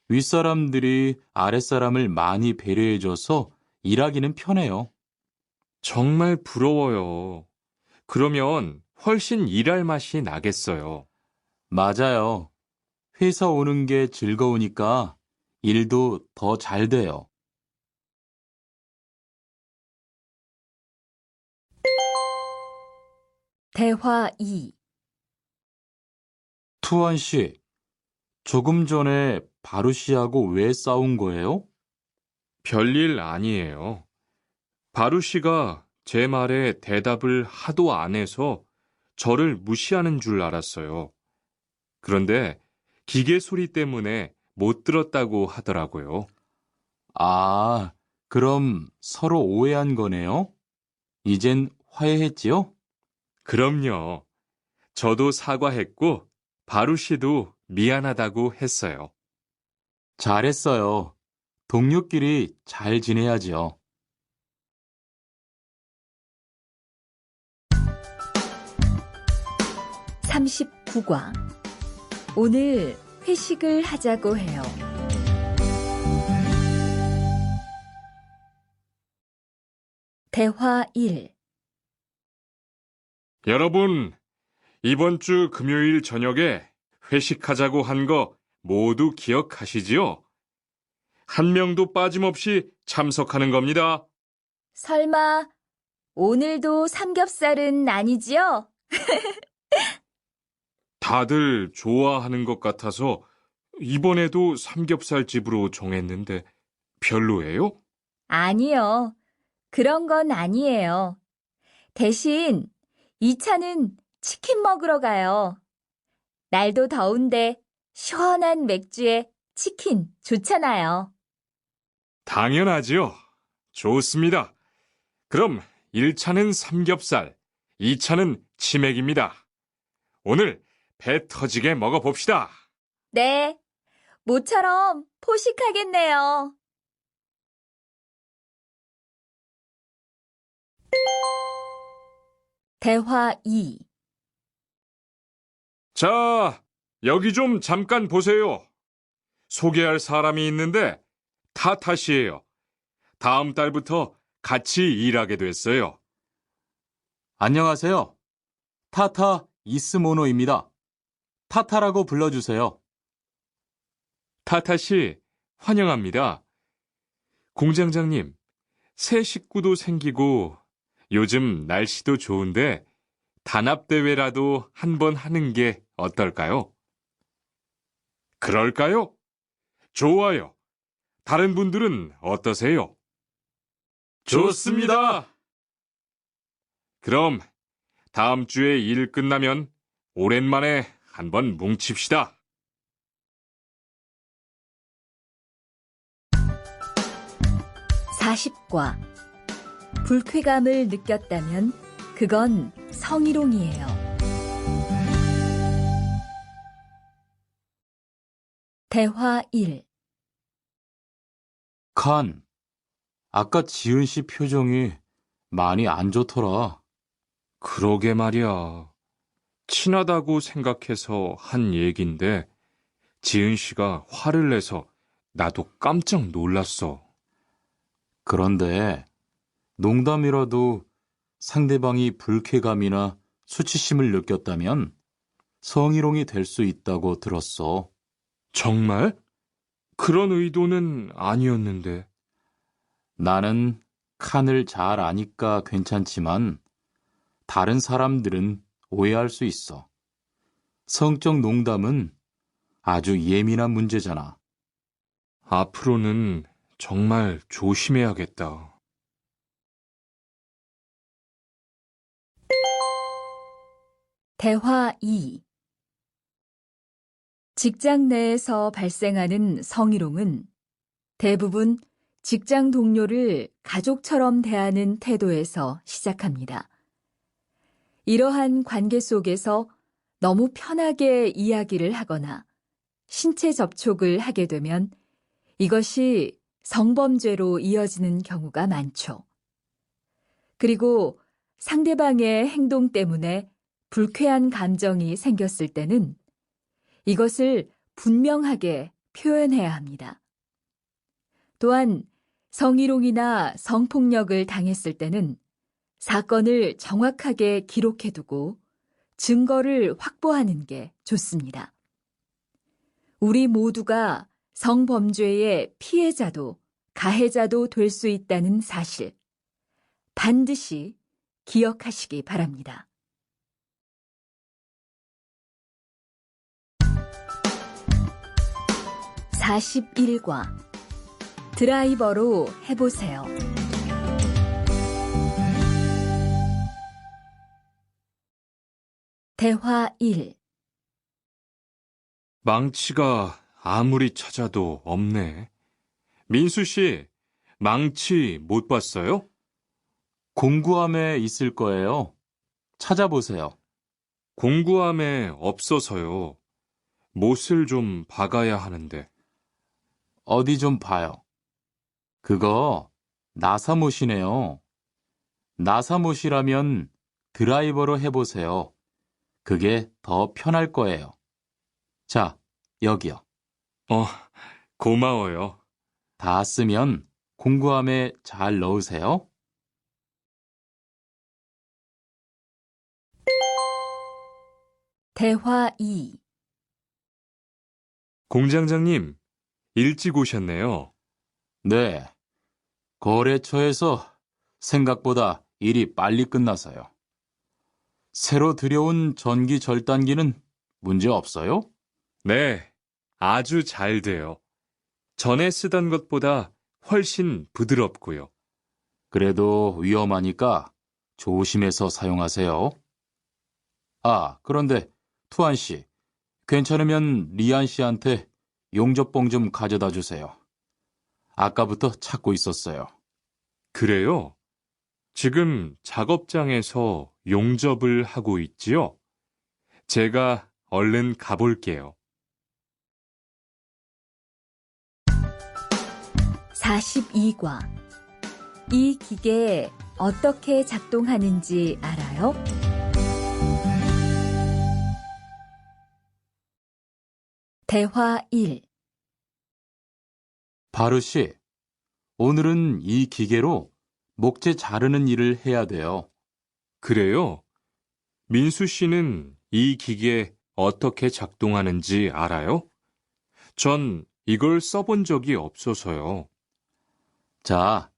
윗사람들이 아랫사람을 많이 배려해줘서 일하기는 편해요. 정말 부러워요. 그러면 훨씬 일할 맛이 나겠어요. 맞아요. 회사 오는 게 즐거우니까 일도 더 잘 돼요. 대화 2. 투원 씨, 조금 전에 바루 씨하고 왜 싸운 거예요? 별일 아니에요. 바루 씨가 제 말에 대답을 하도 안 해서 저를 무시하는 줄 알았어요. 그런데 기계 소리 때문에 못 들었다고 하더라고요. 아, 그럼 서로 오해한 거네요? 이젠 화해했지요? 그럼요. 저도 사과했고 바루 씨도 미안하다고 했어요. 잘했어요. 동료끼리 잘 지내야지요. 39과 오늘 회식을 하자고 해요. 대화 1. 여러분, 이번 주 금요일 저녁에 회식하자고 한 거 모두 기억하시지요? 한 명도 빠짐없이 참석하는 겁니다. 설마 오늘도 삼겹살은 아니지요? 다들 좋아하는 것 같아서 이번에도 삼겹살 집으로 정했는데 별로예요? 아니요. 그런 건 아니에요. 대신 2차는 치킨 먹으러 가요. 날도 더운데 시원한 맥주에 치킨 좋잖아요. 당연하지요. 좋습니다. 그럼 1차는 삼겹살, 2차는 치맥입니다. 오늘 배 터지게 먹어봅시다. 네, 모처럼 포식하겠네요. 대화 2. 자, 여기 좀 잠깐 보세요. 소개할 사람이 있는데 타타 씨예요. 다음 달부터 같이 일하게 됐어요. 안녕하세요. 타타 이스모노입니다. 타타라고 불러주세요. 타타 씨, 환영합니다. 공장장님, 새 식구도 생기고 요즘 날씨도 좋은데 단합대회라도 한번 하는 게 어떨까요? 그럴까요? 좋아요. 다른 분들은 어떠세요? 좋습니다. 그럼 다음 주에 일 끝나면 오랜만에 한번 뭉칩시다. (40과) 불쾌감을 느꼈다면 그건 성희롱이에요. 대화 1. 칸, 아까 지은 씨 표정이 많이 안 좋더라. 그러게 말이야. 친하다고 생각해서 한 얘긴데 지은 씨가 화를 내서 나도 깜짝 놀랐어. 그런데 농담이라도 상대방이 불쾌감이나 수치심을 느꼈다면 성희롱이 될 수 있다고 들었어. 정말? 그런 의도는 아니었는데. 나는 칸을 잘 아니까 괜찮지만 다른 사람들은 오해할 수 있어. 성적 농담은 아주 예민한 문제잖아. 앞으로는 정말 조심해야겠다. 대화 2. 직장 내에서 발생하는 성희롱은 대부분 직장 동료를 가족처럼 대하는 태도에서 시작합니다. 이러한 관계 속에서 너무 편하게 이야기를 하거나 신체 접촉을 하게 되면 이것이 성범죄로 이어지는 경우가 많죠. 그리고 상대방의 행동 때문에 불쾌한 감정이 생겼을 때는 이것을 분명하게 표현해야 합니다. 또한 성희롱이나 성폭력을 당했을 때는 사건을 정확하게 기록해두고 증거를 확보하는 게 좋습니다. 우리 모두가 성범죄의 피해자도 가해자도 될 수 있다는 사실, 반드시 기억하시기 바랍니다. 41과 드라이버로 해보세요. 대화 1. 망치가 아무리 찾아도 없네. 민수 씨, 망치 못 봤어요? 공구함에 있을 거예요. 찾아보세요. 공구함에 없어서요. 못을 좀 박아야 하는데. 어디 좀 봐요. 그거 나사못이네요. 나사못이라면 드라이버로 해보세요. 그게 더 편할 거예요. 자, 여기요. 고마워요. 다 쓰면 공구함에 잘 넣으세요. 대화 2. 공장장님, 일찍 오셨네요. 네. 거래처에서 생각보다 일이 빨리 끝나서요. 새로 들여온 전기 절단기는 문제 없어요? 네, 아주 잘 돼요. 전에 쓰던 것보다 훨씬 부드럽고요. 그래도 위험하니까 조심해서 사용하세요. 아, 그런데 투안 씨, 괜찮으면 리안 씨한테 용접봉 좀 가져다 주세요. 아까부터 찾고 있었어요. 그래요? 지금 작업장에서 용접을 하고 있지요? 제가 얼른 가볼게요. 42과 이 기계 어떻게 작동하는지 알아요? 대화 1. 바르 씨, 오늘은 이 기계로 목재 자르는 일을 해야 돼요. 그래요? 민수 씨는 이 기계 어떻게 작동하는지 알아요? 전 이걸 써본 적이 없어서요. 자,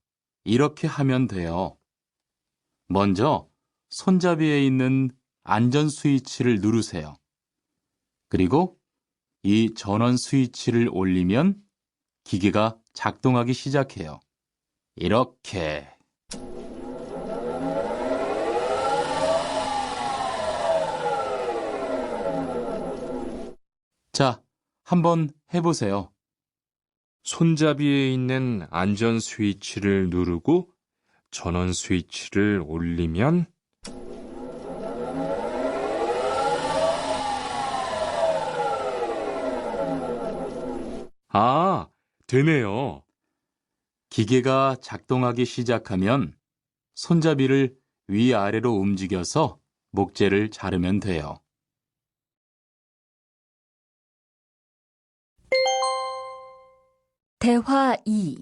이렇게 하면 돼요. 먼저 손잡이에 있는 안전 스위치를 누르세요. 그리고 이 전원 스위치를 올리면 기계가 작동하기 시작해요. 이렇게. 자, 한번 해보세요. 손잡이에 있는 안전 스위치를 누르고 전원 스위치를 올리면 아, 되네요. 기계가 작동하기 시작하면 손잡이를 위아래로 움직여서 목재를 자르면 돼요. 대화 2.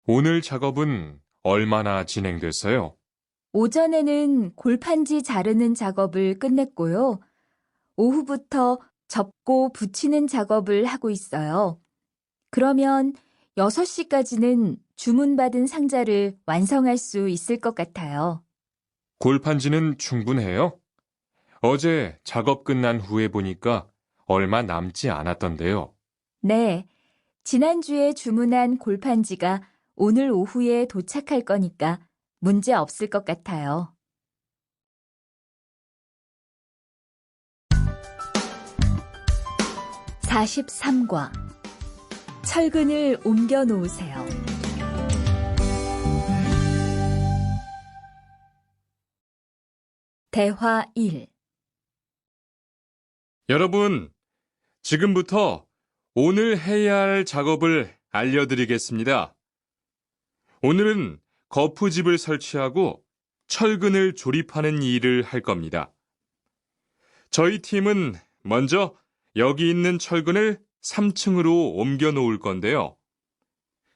오늘 작업은 얼마나 진행됐어요? 오전에는 골판지 자르는 작업을 끝냈고요. 오후부터 접고 붙이는 작업을 하고 있어요. 그러면 6시까지는 주문받은 상자를 완성할 수 있을 것 같아요. 골판지는 충분해요? 어제 작업 끝난 후에 보니까 얼마 남지 않았던데요. 네, 지난주에 주문한 골판지가 오늘 오후에 도착할 거니까 문제 없을 것 같아요. (43과) 철근을 옮겨 놓으세요. 대화 1. 여러분, 지금부터 오늘 해야 할 작업을 알려드리겠습니다. 오늘은 거푸집을 설치하고 철근을 조립하는 일을 할 겁니다. 저희 팀은 먼저 여기 있는 철근을 3층으로 옮겨 놓을 건데요.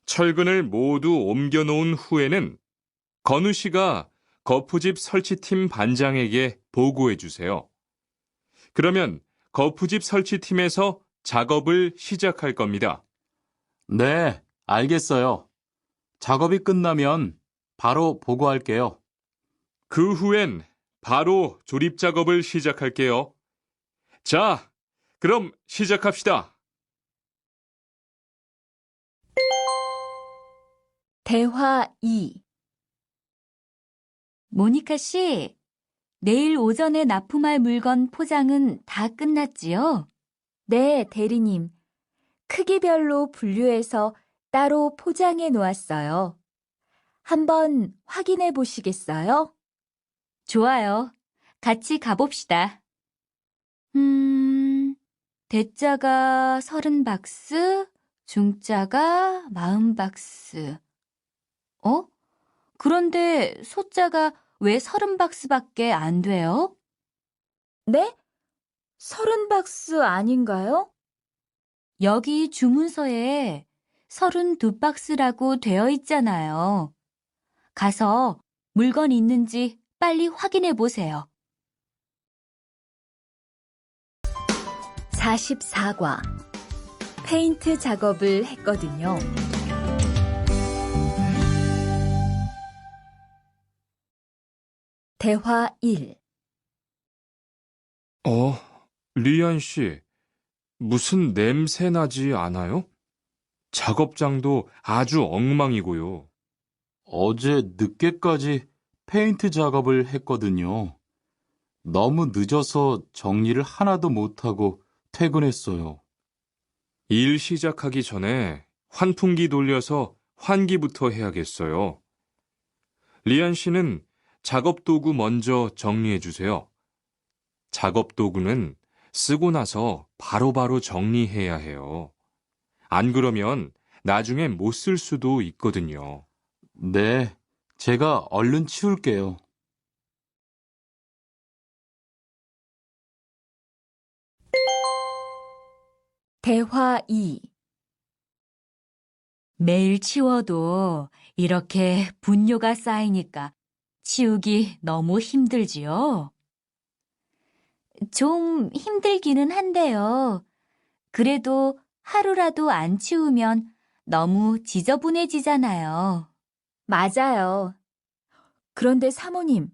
철근을 모두 옮겨 놓은 후에는 건우 씨가 거푸집 설치팀 반장에게 보고해 주세요. 그러면 거푸집 설치팀에서 작업을 시작할 겁니다. 네, 알겠어요. 작업이 끝나면 바로 보고할게요. 그 후엔 바로 조립 작업을 시작할게요. 자, 그럼 시작합시다. 대화 2. 모니카 씨, 내일 오전에 납품할 물건 포장은 다 끝났지요? 네, 대리님. 크기별로 분류해서 따로 포장해 놓았어요. 한번 확인해 보시겠어요? 좋아요. 같이 가봅시다. 대자가 30박스, 중자가 40박스. 그런데 소자가 왜 30박스밖에 안 돼요? 네? 30박스 아닌가요? 여기 주문서에 32박스라고 되어 있잖아요. 가서 물건 있는지 빨리 확인해 보세요. 44과 페인트 작업을 했거든요. 대화 1. 리안 씨, 무슨 냄새 나지 않아요? 작업장도 아주 엉망이고요. 어제 늦게까지 페인트 작업을 했거든요. 너무 늦어서 정리를 하나도 못하고 퇴근했어요. 일 시작하기 전에 환풍기 돌려서 환기부터 해야겠어요. 리안 씨는 작업 도구 먼저 정리해 주세요. 작업 도구는 쓰고 나서 바로바로 정리해야 해요. 안 그러면 나중에 못 쓸 수도 있거든요. 네, 제가 얼른 치울게요. 대화 2. 매일 치워도 이렇게 분뇨가 쌓이니까 치우기 너무 힘들지요? 좀 힘들기는 한데요. 그래도 하루라도 안 치우면 너무 지저분해지잖아요. 맞아요. 그런데 사모님,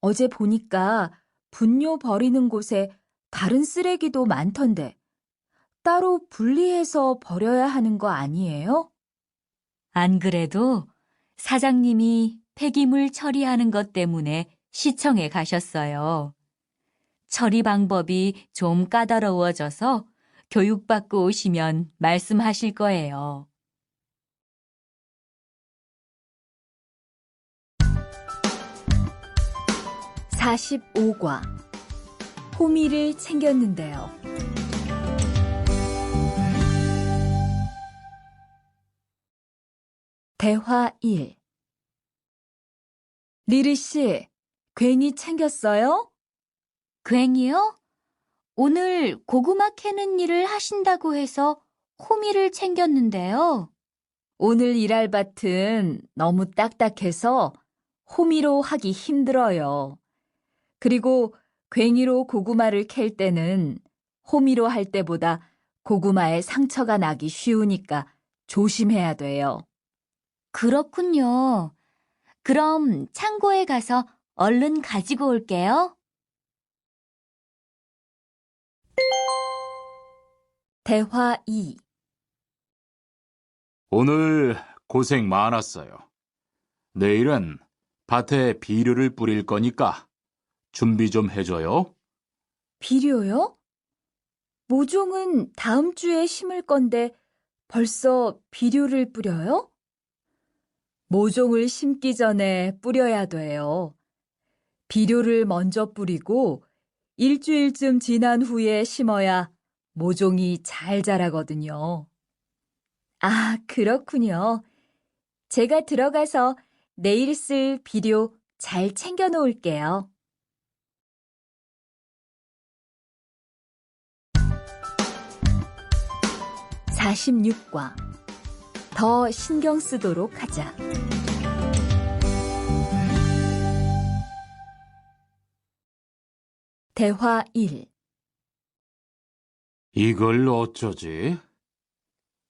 어제 보니까 분뇨 버리는 곳에 다른 쓰레기도 많던데 따로 분리해서 버려야 하는 거 아니에요? 안 그래도 사장님이 폐기물 처리하는 것 때문에 시청에 가셨어요. 처리 방법이 좀 까다로워져서 교육받고 오시면 말씀하실 거예요. (45과) 호미를 챙겼는데요. 대화 1. 리리 씨, 괭이 챙겼어요? 괭이요? 오늘 고구마 캐는 일을 하신다고 해서 호미를 챙겼는데요. 오늘 일할 밭은 너무 딱딱해서 호미로 하기 힘들어요. 그리고 괭이로 고구마를 캘 때는 호미로 할 때보다 고구마에 상처가 나기 쉬우니까 조심해야 돼요. 그렇군요. 그럼 창고에 가서 얼른 가지고 올게요. 대화 2. 오늘 고생 많았어요. 내일은 밭에 비료를 뿌릴 거니까 준비 좀 해줘요. 비료요? 모종은 다음 주에 심을 건데 벌써 비료를 뿌려요? 모종을 심기 전에 뿌려야 돼요. 비료를 먼저 뿌리고 일주일쯤 지난 후에 심어야 모종이 잘 자라거든요. 아, 그렇군요. 제가 들어가서 내일 쓸 비료 잘 챙겨 놓을게요. (46과) 더 신경 쓰도록 하자. 대화 1. 이걸 어쩌지?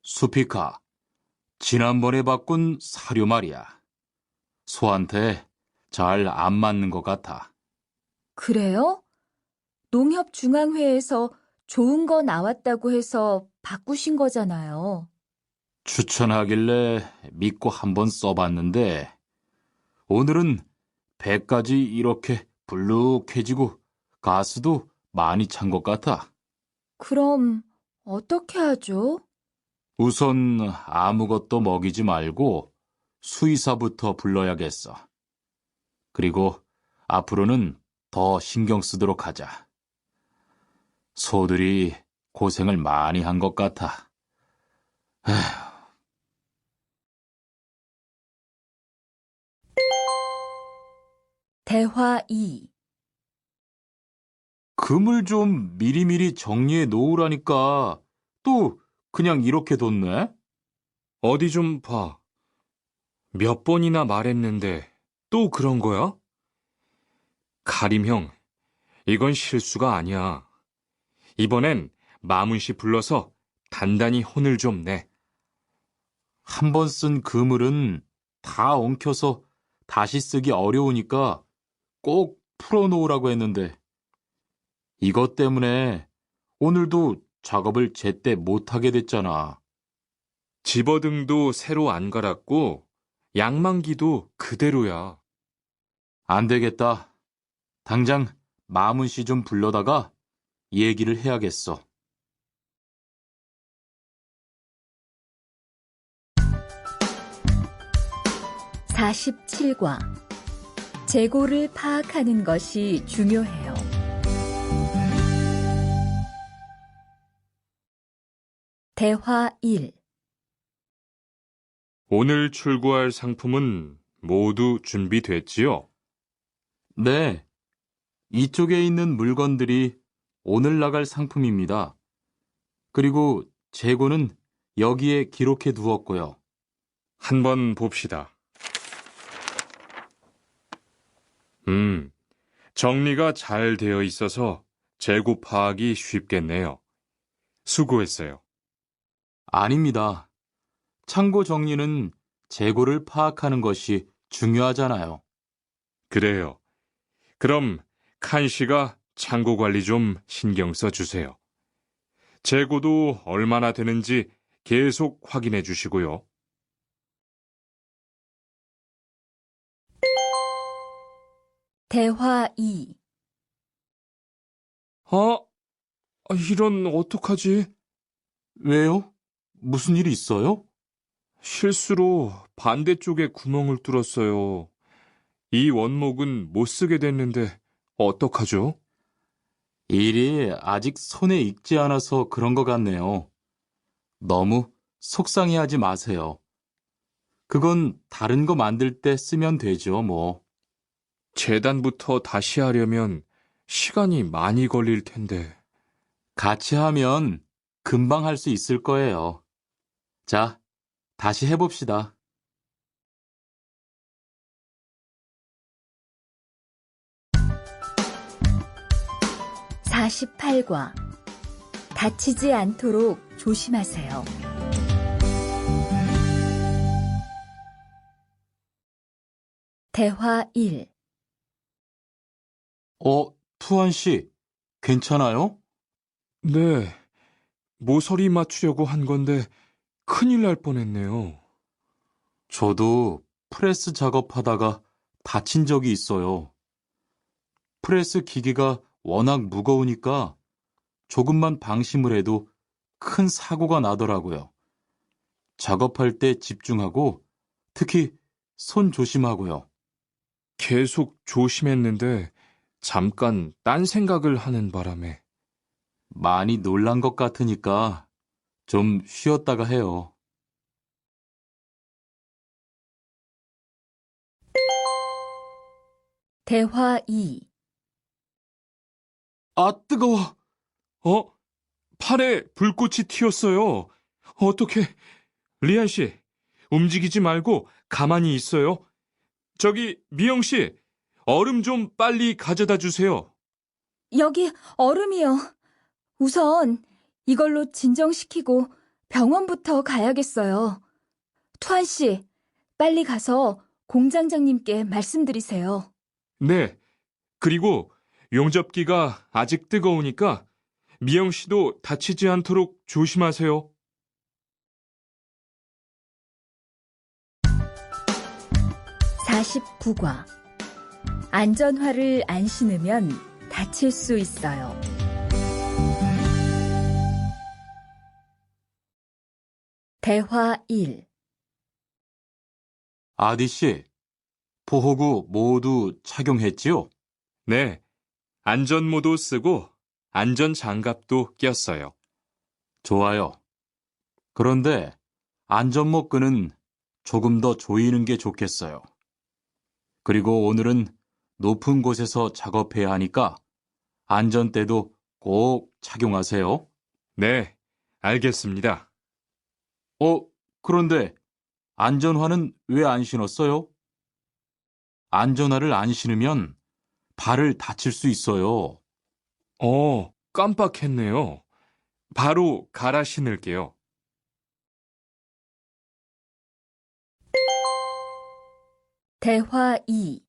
수피카, 지난번에 바꾼 사료 말이야. 소한테 잘 안 맞는 것 같아. 그래요? 농협중앙회에서 좋은 거 나왔다고 해서 바꾸신 거잖아요. 추천하길래 믿고 한번 써봤는데 오늘은 배까지 이렇게 불룩해지고 가스도 많이 찬 것 같아. 그럼 어떻게 하죠? 우선 아무것도 먹이지 말고 수의사부터 불러야겠어. 그리고 앞으로는 더 신경 쓰도록 하자. 소들이 고생을 많이 한 것 같아. 대화 2. 금을 좀 미리미리 정리해 놓으라니까 또 그냥 이렇게 뒀네? 어디 좀 봐. 몇 번이나 말했는데 또 그런 거야? 가림 형, 이건 실수가 아니야. 이번엔 마문 씨 불러서 단단히 혼을 좀 내. 한 번 쓴 그물은 다 엉켜서 다시 쓰기 어려우니까 꼭 풀어놓으라고 했는데 이것 때문에 오늘도 작업을 제때 못하게 됐잖아. 집어등도 새로 안 갈았고 양만기도 그대로야. 안 되겠다. 당장 마문 씨 좀 불러다가 얘기를 해야겠어. (47과) 재고를 파악하는 것이 중요해요. 대화 1. 오늘 출고할 상품은 모두 준비됐지요? 네, 이쪽에 있는 물건들이 오늘 나갈 상품입니다. 그리고 재고는 여기에 기록해 두었고요. 한번 봅시다. 정리가 잘 되어 있어서 재고 파악이 쉽겠네요. 수고했어요. 아닙니다. 창고 정리는 재고를 파악하는 것이 중요하잖아요. 그래요. 그럼 칸 씨가 창고 관리 좀 신경 써 주세요. 재고도 얼마나 되는지 계속 확인해 주시고요. 대화 2. 아, 이런 어떡하지? 왜요? 무슨 일 있어요? 실수로 반대쪽에 구멍을 뚫었어요. 이 원목은 못 쓰게 됐는데 어떡하죠? 일이 아직 손에 익지 않아서 그런 것 같네요. 너무 속상해하지 마세요. 그건 다른 거 만들 때 쓰면 되죠, 뭐. 재단부터 다시 하려면 시간이 많이 걸릴 텐데. 같이 하면 금방 할 수 있을 거예요. 자, 다시 해봅시다. 48과 다치지 않도록 조심하세요. 대화 1. 투한 씨, 괜찮아요? 네, 모서리 맞추려고 한 건데 큰일 날 뻔했네요. 저도 프레스 작업하다가 다친 적이 있어요. 프레스 기계가 워낙 무거우니까 조금만 방심을 해도 큰 사고가 나더라고요. 작업할 때 집중하고 특히 손 조심하고요. 계속 조심했는데 잠깐 딴 생각을 하는 바람에. 많이 놀란 것 같으니까 좀 쉬었다가 해요. 대화 2. 아, 뜨거워! 팔에 불꽃이 튀었어요. 어떻게, 리안 씨, 움직이지 말고 가만히 있어요. 저기, 미영 씨, 얼음 좀 빨리 가져다 주세요. 여기 얼음이요. 우선 이걸로 진정시키고 병원부터 가야겠어요. 투한 씨, 빨리 가서 공장장님께 말씀드리세요. 네, 그리고 용접기가 아직 뜨거우니까 미영 씨도 다치지 않도록 조심하세요. 49과 안전화를 안 신으면 다칠 수 있어요. 대화 1. 아디 씨, 보호구 모두 착용했지요? 네, 안전모도 쓰고 안전장갑도 꼈어요. 좋아요. 그런데 안전모 끈은 조금 더 조이는 게 좋겠어요. 그리고 오늘은 높은 곳에서 작업해야 하니까 안전대도 꼭 착용하세요. 네, 알겠습니다. 그런데 안전화는 왜 안 신었어요? 안전화를 안 신으면 발을 다칠 수 있어요. 깜빡했네요. 바로 갈아 신을게요. 대화 2.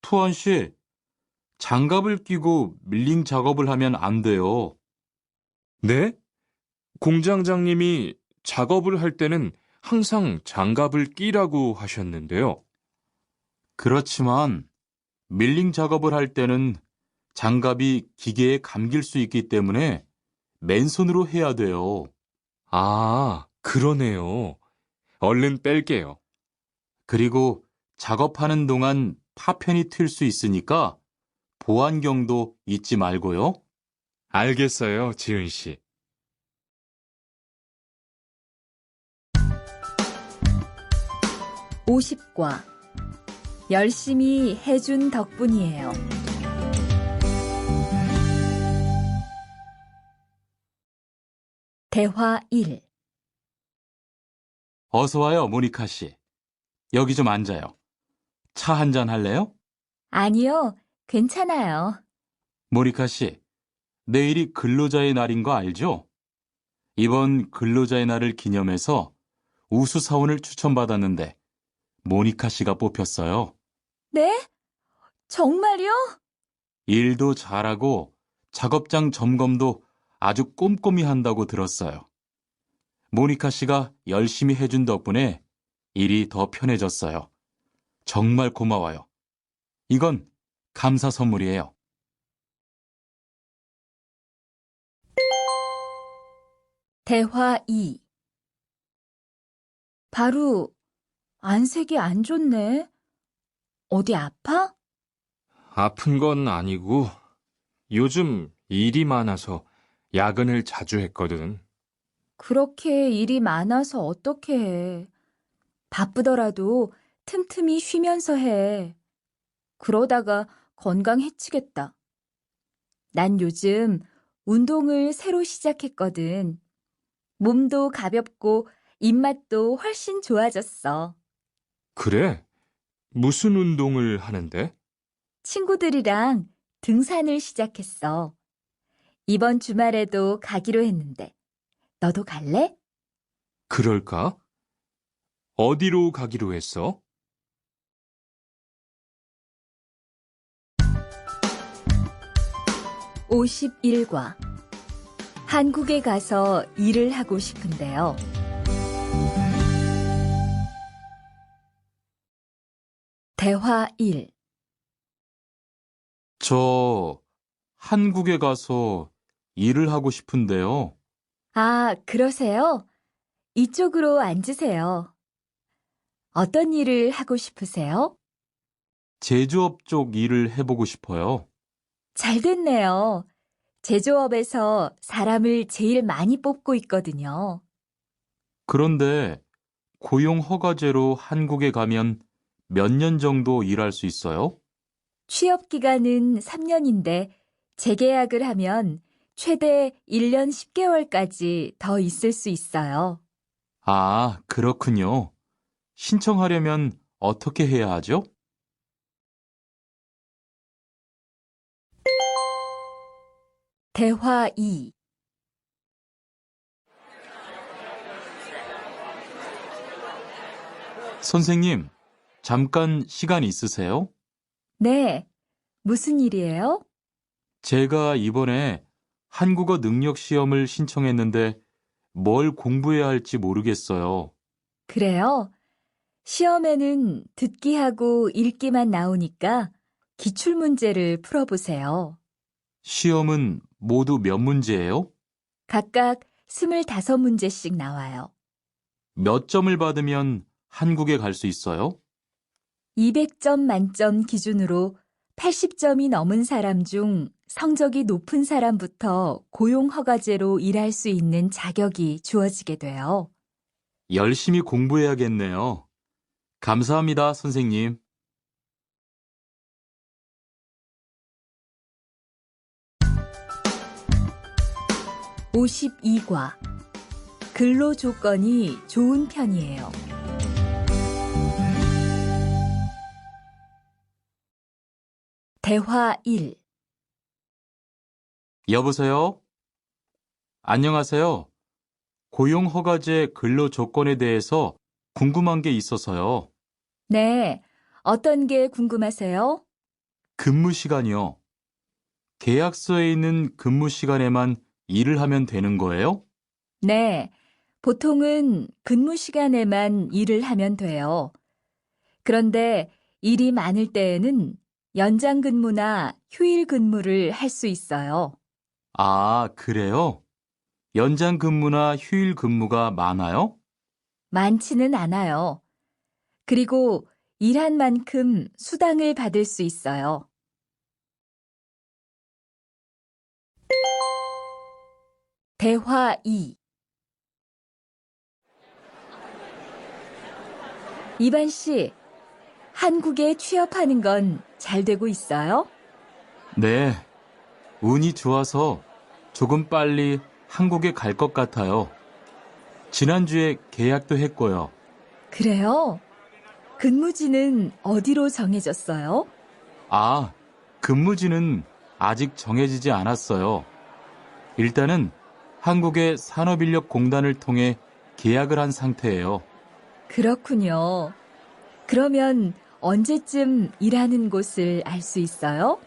투원 씨, 장갑을 끼고 밀링 작업을 하면 안 돼요. 네? 공장장님이 작업을 할 때는 항상 장갑을 끼라고 하셨는데요. 그렇지만 밀링 작업을 할 때는 장갑이 기계에 감길 수 있기 때문에 맨손으로 해야 돼요. 아, 그러네요. 얼른 뺄게요. 그리고 작업하는 동안 파편이 튈 수 있으니까 보안경도 잊지 말고요. 알겠어요, 지은 씨. 50과 열심히 해준 덕분이에요. 대화 1. 어서 와요, 모니카 씨. 여기 좀 앉아요. 차 한잔 할래요? 아니요, 괜찮아요. 모니카 씨, 내일이 근로자의 날인 거 알죠? 이번 근로자의 날을 기념해서 우수 사원을 추천받았는데 모니카 씨가 뽑혔어요. 네? 정말요? 일도 잘하고 작업장 점검도 아주 꼼꼼히 한다고 들었어요. 모니카 씨가 열심히 해준 덕분에 일이 더 편해졌어요. 정말 고마워요. 이건 감사 선물이에요. 대화 2. 바로 안색이 안 좋네. 어디 아파? 아픈 건 아니고 요즘 일이 많아서 야근을 자주 했거든. 그렇게 일이 많아서 어떻게 해. 바쁘더라도 틈틈이 쉬면서 해. 그러다가 건강 해치겠다. 난 요즘 운동을 새로 시작했거든. 몸도 가볍고 입맛도 훨씬 좋아졌어. 그래? 무슨 운동을 하는데? 친구들이랑 등산을 시작했어. 이번 주말에도 가기로 했는데. 너도 갈래? 그럴까? 어디로 가기로 했어? 51과. 한국에 가서 일을 하고 싶은데요. 대화 1. 저 한국에 가서 일을 하고 싶은데요. 아, 그러세요? 이쪽으로 앉으세요. 어떤 일을 하고 싶으세요? 제조업 쪽 일을 해보고 싶어요. 잘 됐네요. 제조업에서 사람을 제일 많이 뽑고 있거든요. 그런데 고용 허가제로 한국에 가면 몇 년 정도 일할 수 있어요? 취업 기간은 3년인데 재계약을 하면 최대 1년 10개월까지 더 있을 수 있어요. 아, 그렇군요. 신청하려면 어떻게 해야 하죠? 대화 2. 선생님, 잠깐 시간 있으세요? 네, 무슨 일이에요? 제가 이번에 한국어 능력 시험을 신청했는데 뭘 공부해야 할지 모르겠어요. 그래요? 시험에는 듣기하고 읽기만 나오니까 기출문제를 풀어보세요. 시험은 모두 몇 문제예요? 각각 25문제씩 나와요. 몇 점을 받으면 한국에 갈 수 있어요? 200점 만점 기준으로 80점이 넘은 사람 중 성적이 높은 사람부터 고용허가제로 일할 수 있는 자격이 주어지게 돼요. 열심히 공부해야겠네요. 감사합니다, 선생님. 52과. 근로 조건이 좋은 편이에요. 대화 1. 여보세요? 안녕하세요. 고용허가제 근로 조건에 대해서 궁금한 게 있어서요. 네, 어떤 게 궁금하세요? 근무 시간이요. 계약서에 있는 근무 시간에만 일을 하면 되는 거예요? 네, 보통은 근무 시간에만 일을 하면 돼요. 그런데 일이 많을 때에는 연장 근무나 휴일 근무를 할 수 있어요. 아, 그래요? 연장 근무나 휴일 근무가 많아요? 많지는 않아요. 그리고 일한 만큼 수당을 받을 수 있어요. 대화 2. 이반 씨, 한국에 취업하는 건 잘 되고 있어요? 네, 운이 좋아서 조금 빨리 한국에 갈 것 같아요. 지난주에 계약도 했고요. 그래요? 근무지는 어디로 정해졌어요? 아, 근무지는 아직 정해지지 않았어요. 일단은 한국의 산업인력공단을 통해 계약을 한 상태예요. 그렇군요. 그러면 언제쯤 일하는 곳을 알 수 있어요?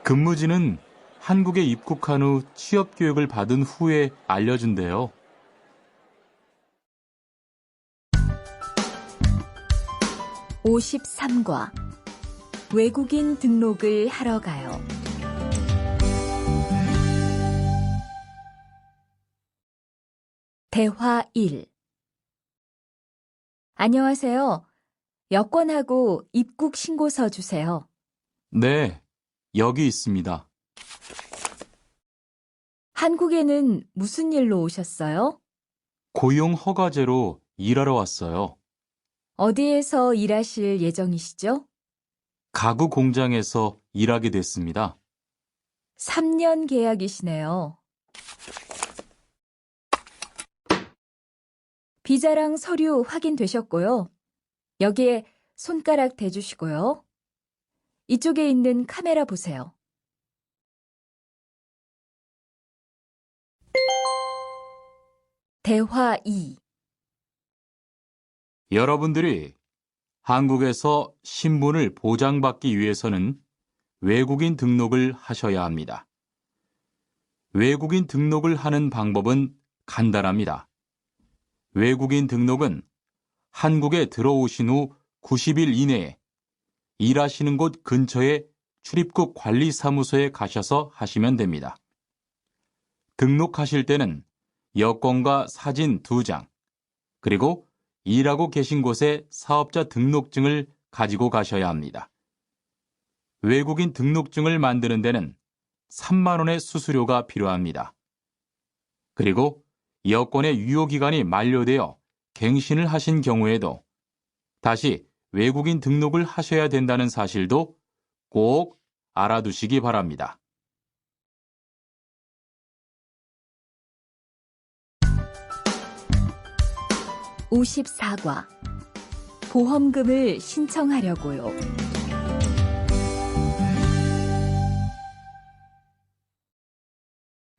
근무지는 한국에 입국한 후 취업 교육을 받은 후에 알려준대요. 53과. 외국인 등록을 하러 가요. 대화 1. 안녕하세요. 여권하고 입국 신고서 주세요. 네, 여기 있습니다. 한국에는 무슨 일로 오셨어요? 고용 허가제로 일하러 왔어요. 어디에서 일하실 예정이시죠? 가구 공장에서 일하게 됐습니다. 3년 계약이시네요. 비자랑 서류 확인되셨고요. 여기에 손가락 대주시고요. 이쪽에 있는 카메라 보세요. 대화 2. 여러분들이 한국에서 신분을 보장받기 위해서는 외국인 등록을 하셔야 합니다. 외국인 등록을 하는 방법은 간단합니다. 외국인 등록은 한국에 들어오신 후 90일 이내에 일하시는 곳 근처의 출입국 관리사무소에 가셔서 하시면 됩니다. 등록하실 때는 여권과 사진 2장, 그리고 일하고 계신 곳의 사업자 등록증을 가지고 가셔야 합니다. 외국인 등록증을 만드는 데는 3만 원의 수수료가 필요합니다. 그리고 여권의 유효기간이 만료되어 갱신을 하신 경우에도 다시 외국인 등록을 하셔야 된다는 사실도 꼭 알아두시기 바랍니다. (54과) 보험금을 신청하려고요.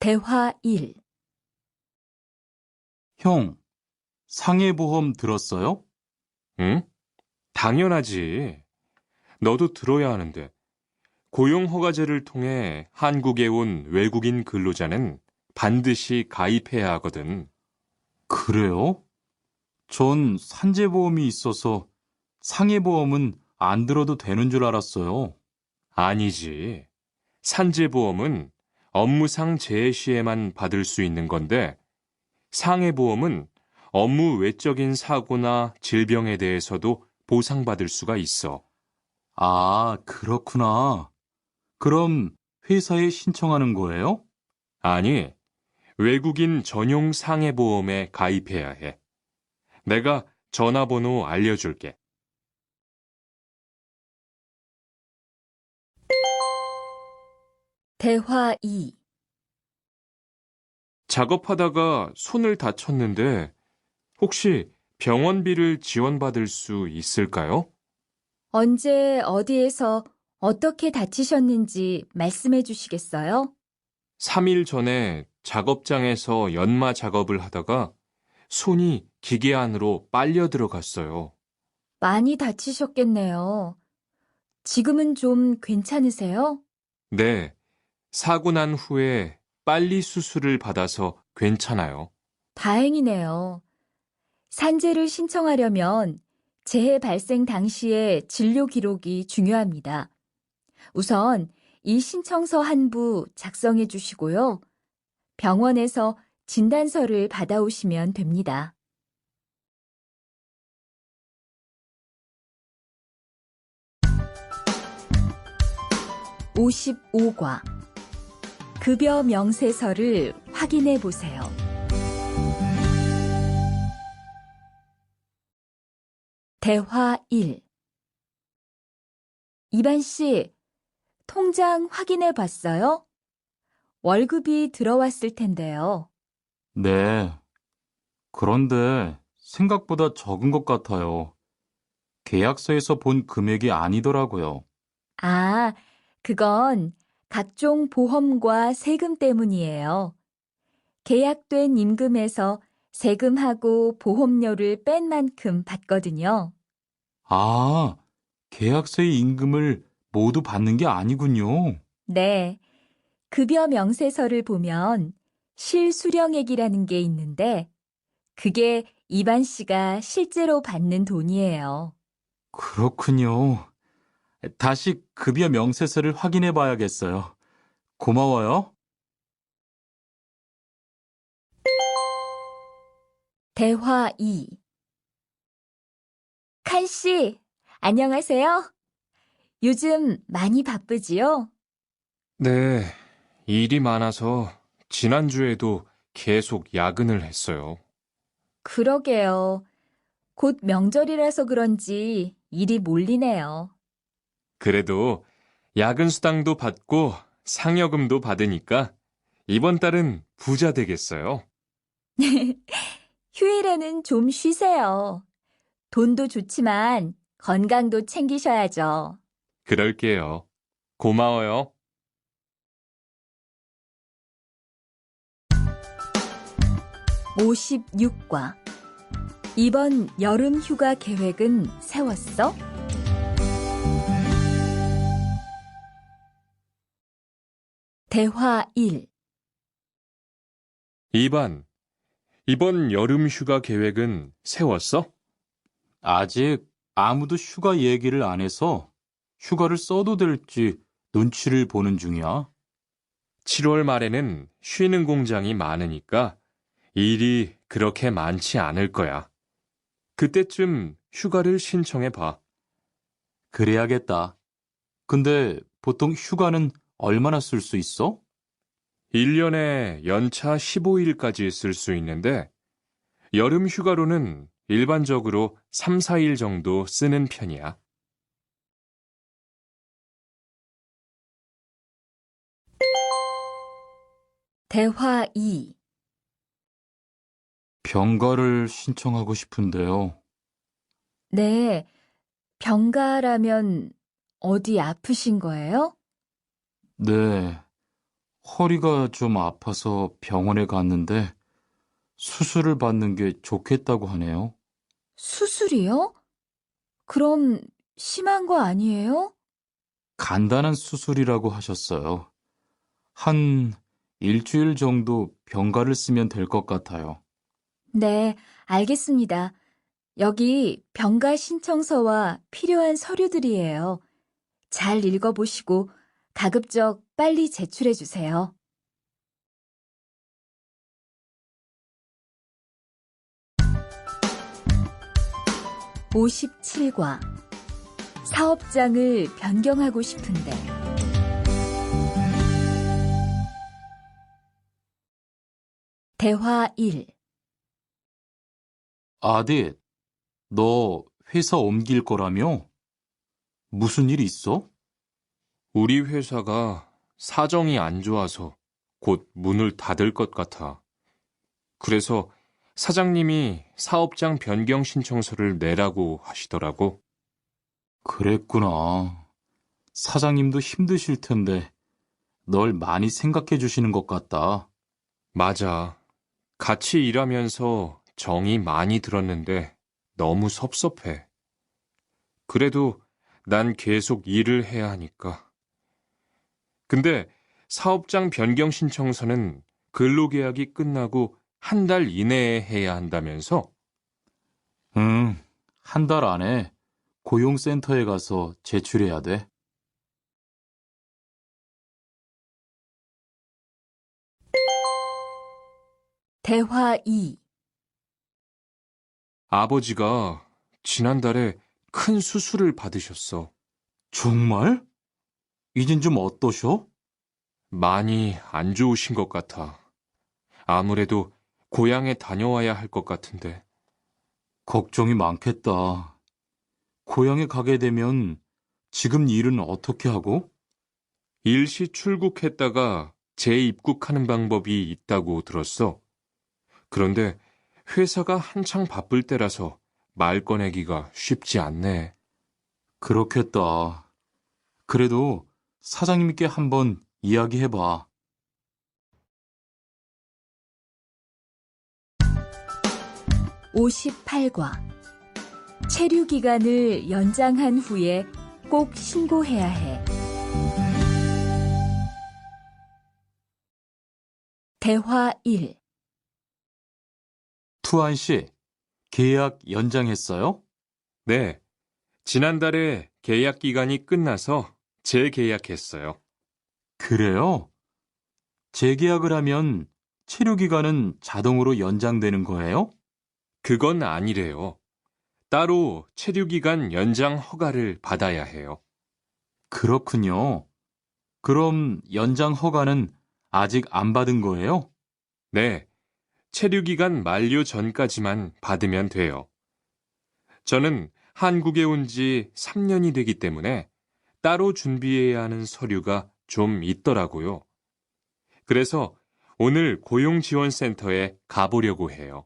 대화 1. 형, 상해보험 들었어요? 응? 당연하지. 너도 들어야 하는데. 고용허가제를 통해 한국에 온 외국인 근로자는 반드시 가입해야 하거든. 그래요? 전 산재보험이 있어서 상해보험은 안 들어도 되는 줄 알았어요. 아니지. 산재보험은 업무상 재해 시에만 받을 수 있는 건데, 상해보험은 업무 외적인 사고나 질병에 대해서도 보상받을 수가 있어. 아, 그렇구나. 그럼 회사에 신청하는 거예요? 아니, 외국인 전용 상해보험에 가입해야 해. 내가 전화번호 알려줄게. 대화 2. 작업하다가 손을 다쳤는데 혹시 병원비를 지원받을 수 있을까요? 언제 어디에서 어떻게 다치셨는지 말씀해 주시겠어요? 3일 전에 작업장에서 연마 작업을 하다가 손이 기계 안으로 빨려 들어갔어요. 많이 다치셨겠네요. 지금은 좀 괜찮으세요? 네, 사고 난 후에 빨리 수술을 받아서 괜찮아요. 다행이네요. 산재를 신청하려면 재해 발생 당시의 진료 기록이 중요합니다. 우선 이 신청서 한 부 작성해 주시고요. 병원에서 진단서를 받아오시면 됩니다. (55과) 급여 명세서를 확인해 보세요. 대화 1. 이반 씨, 통장 확인해 봤어요? 월급이 들어왔을 텐데요. 네. 그런데 생각보다 적은 것 같아요. 계약서에서 본 금액이 아니더라고요. 아, 그건 각종 보험과 세금 때문이에요. 계약된 임금에서 세금하고 보험료를 뺀 만큼 받거든요. 아, 계약서의 임금을 모두 받는 게 아니군요. 네, 급여 명세서를 보면 실수령액이라는 게 있는데 그게 이반 씨가 실제로 받는 돈이에요. 그렇군요. 다시 급여 명세서를 확인해 봐야겠어요. 고마워요. 대화 2. 칸 씨, 안녕하세요. 요즘 많이 바쁘지요? 네, 일이 많아서 지난주에도 계속 야근을 했어요. 그러게요. 곧 명절이라서 그런지 일이 몰리네요. 그래도 야근 수당도 받고 상여금도 받으니까 이번 달은 부자 되겠어요. 휴일에는 좀 쉬세요. 돈도 좋지만 건강도 챙기셔야죠. 그럴게요. 고마워요. 56과. 이번 여름 휴가 계획은 세웠어? 대화 1. 2반, 이번 여름 휴가 계획은 세웠어? 아직 아무도 휴가 얘기를 안 해서 휴가를 써도 될지 눈치를 보는 중이야. 7월 말에는 쉬는 공장이 많으니까 일이 그렇게 많지 않을 거야. 그때쯤 휴가를 신청해 봐. 그래야겠다. 근데 보통 휴가는 얼마나 쓸 수 있어? 1년에 연차 15일까지 쓸 수 있는데 여름 휴가로는 일반적으로 3, 4일 정도 쓰는 편이야. 대화 2. 병가를 신청하고 싶은데요. 네, 병가라면 어디 아프신 거예요? 네, 허리가 좀 아파서 병원에 갔는데 수술을 받는 게 좋겠다고 하네요. 수술이요? 그럼 심한 거 아니에요? 간단한 수술이라고 하셨어요. 한 일주일 정도 병가를 쓰면 될 것 같아요. 네, 알겠습니다. 여기 병가 신청서와 필요한 서류들이에요. 잘 읽어보시고 가급적 빨리 제출해 주세요. 57과. 사업장을 변경하고 싶은데. 대화 1. 아디, 너 회사 옮길 거라며? 무슨 일 있어? 우리 회사가 사정이 안 좋아서 곧 문을 닫을 것 같아. 그래서 사장님이 사업장 변경 신청서를 내라고 하시더라고. 그랬구나. 사장님도 힘드실 텐데 널 많이 생각해 주시는 것 같다. 맞아. 같이 일하면서 정이 많이 들었는데 너무 섭섭해. 그래도 난 계속 일을 해야 하니까. 근데 사업장 변경 신청서는 근로계약이 끝나고 한 달 이내에 해야 한다면서? 응, 한 달 안에 고용센터에 가서 제출해야 돼. 대화 2. 아버지가 지난달에 큰 수술을 받으셨어. 정말? 이젠 좀 어떠셔? 많이 안 좋으신 것 같아. 아무래도 고향에 다녀와야 할 것 같은데. 걱정이 많겠다. 고향에 가게 되면 지금 일은 어떻게 하고? 일시 출국했다가 재입국하는 방법이 있다고 들었어. 그런데 회사가 한창 바쁠 때라서 말 꺼내기가 쉽지 않네. 그렇겠다. 그래도 사장님께 한번 이야기해봐. 58과. 체류 기간을 연장한 후에 꼭 신고해야 해. 대화 1. 투안 씨, 계약 연장했어요? 네, 지난달에 계약 기간이 끝나서 재계약했어요. 그래요? 재계약을 하면 체류 기간은 자동으로 연장되는 거예요? 그건 아니래요. 따로 체류기간 연장 허가를 받아야 해요. 그렇군요. 그럼 연장 허가는 아직 안 받은 거예요? 네, 체류기간 만료 전까지만 받으면 돼요. 저는 한국에 온 지 3년이 되기 때문에 따로 준비해야 하는 서류가 좀 있더라고요. 그래서 오늘 고용지원센터에 가보려고 해요.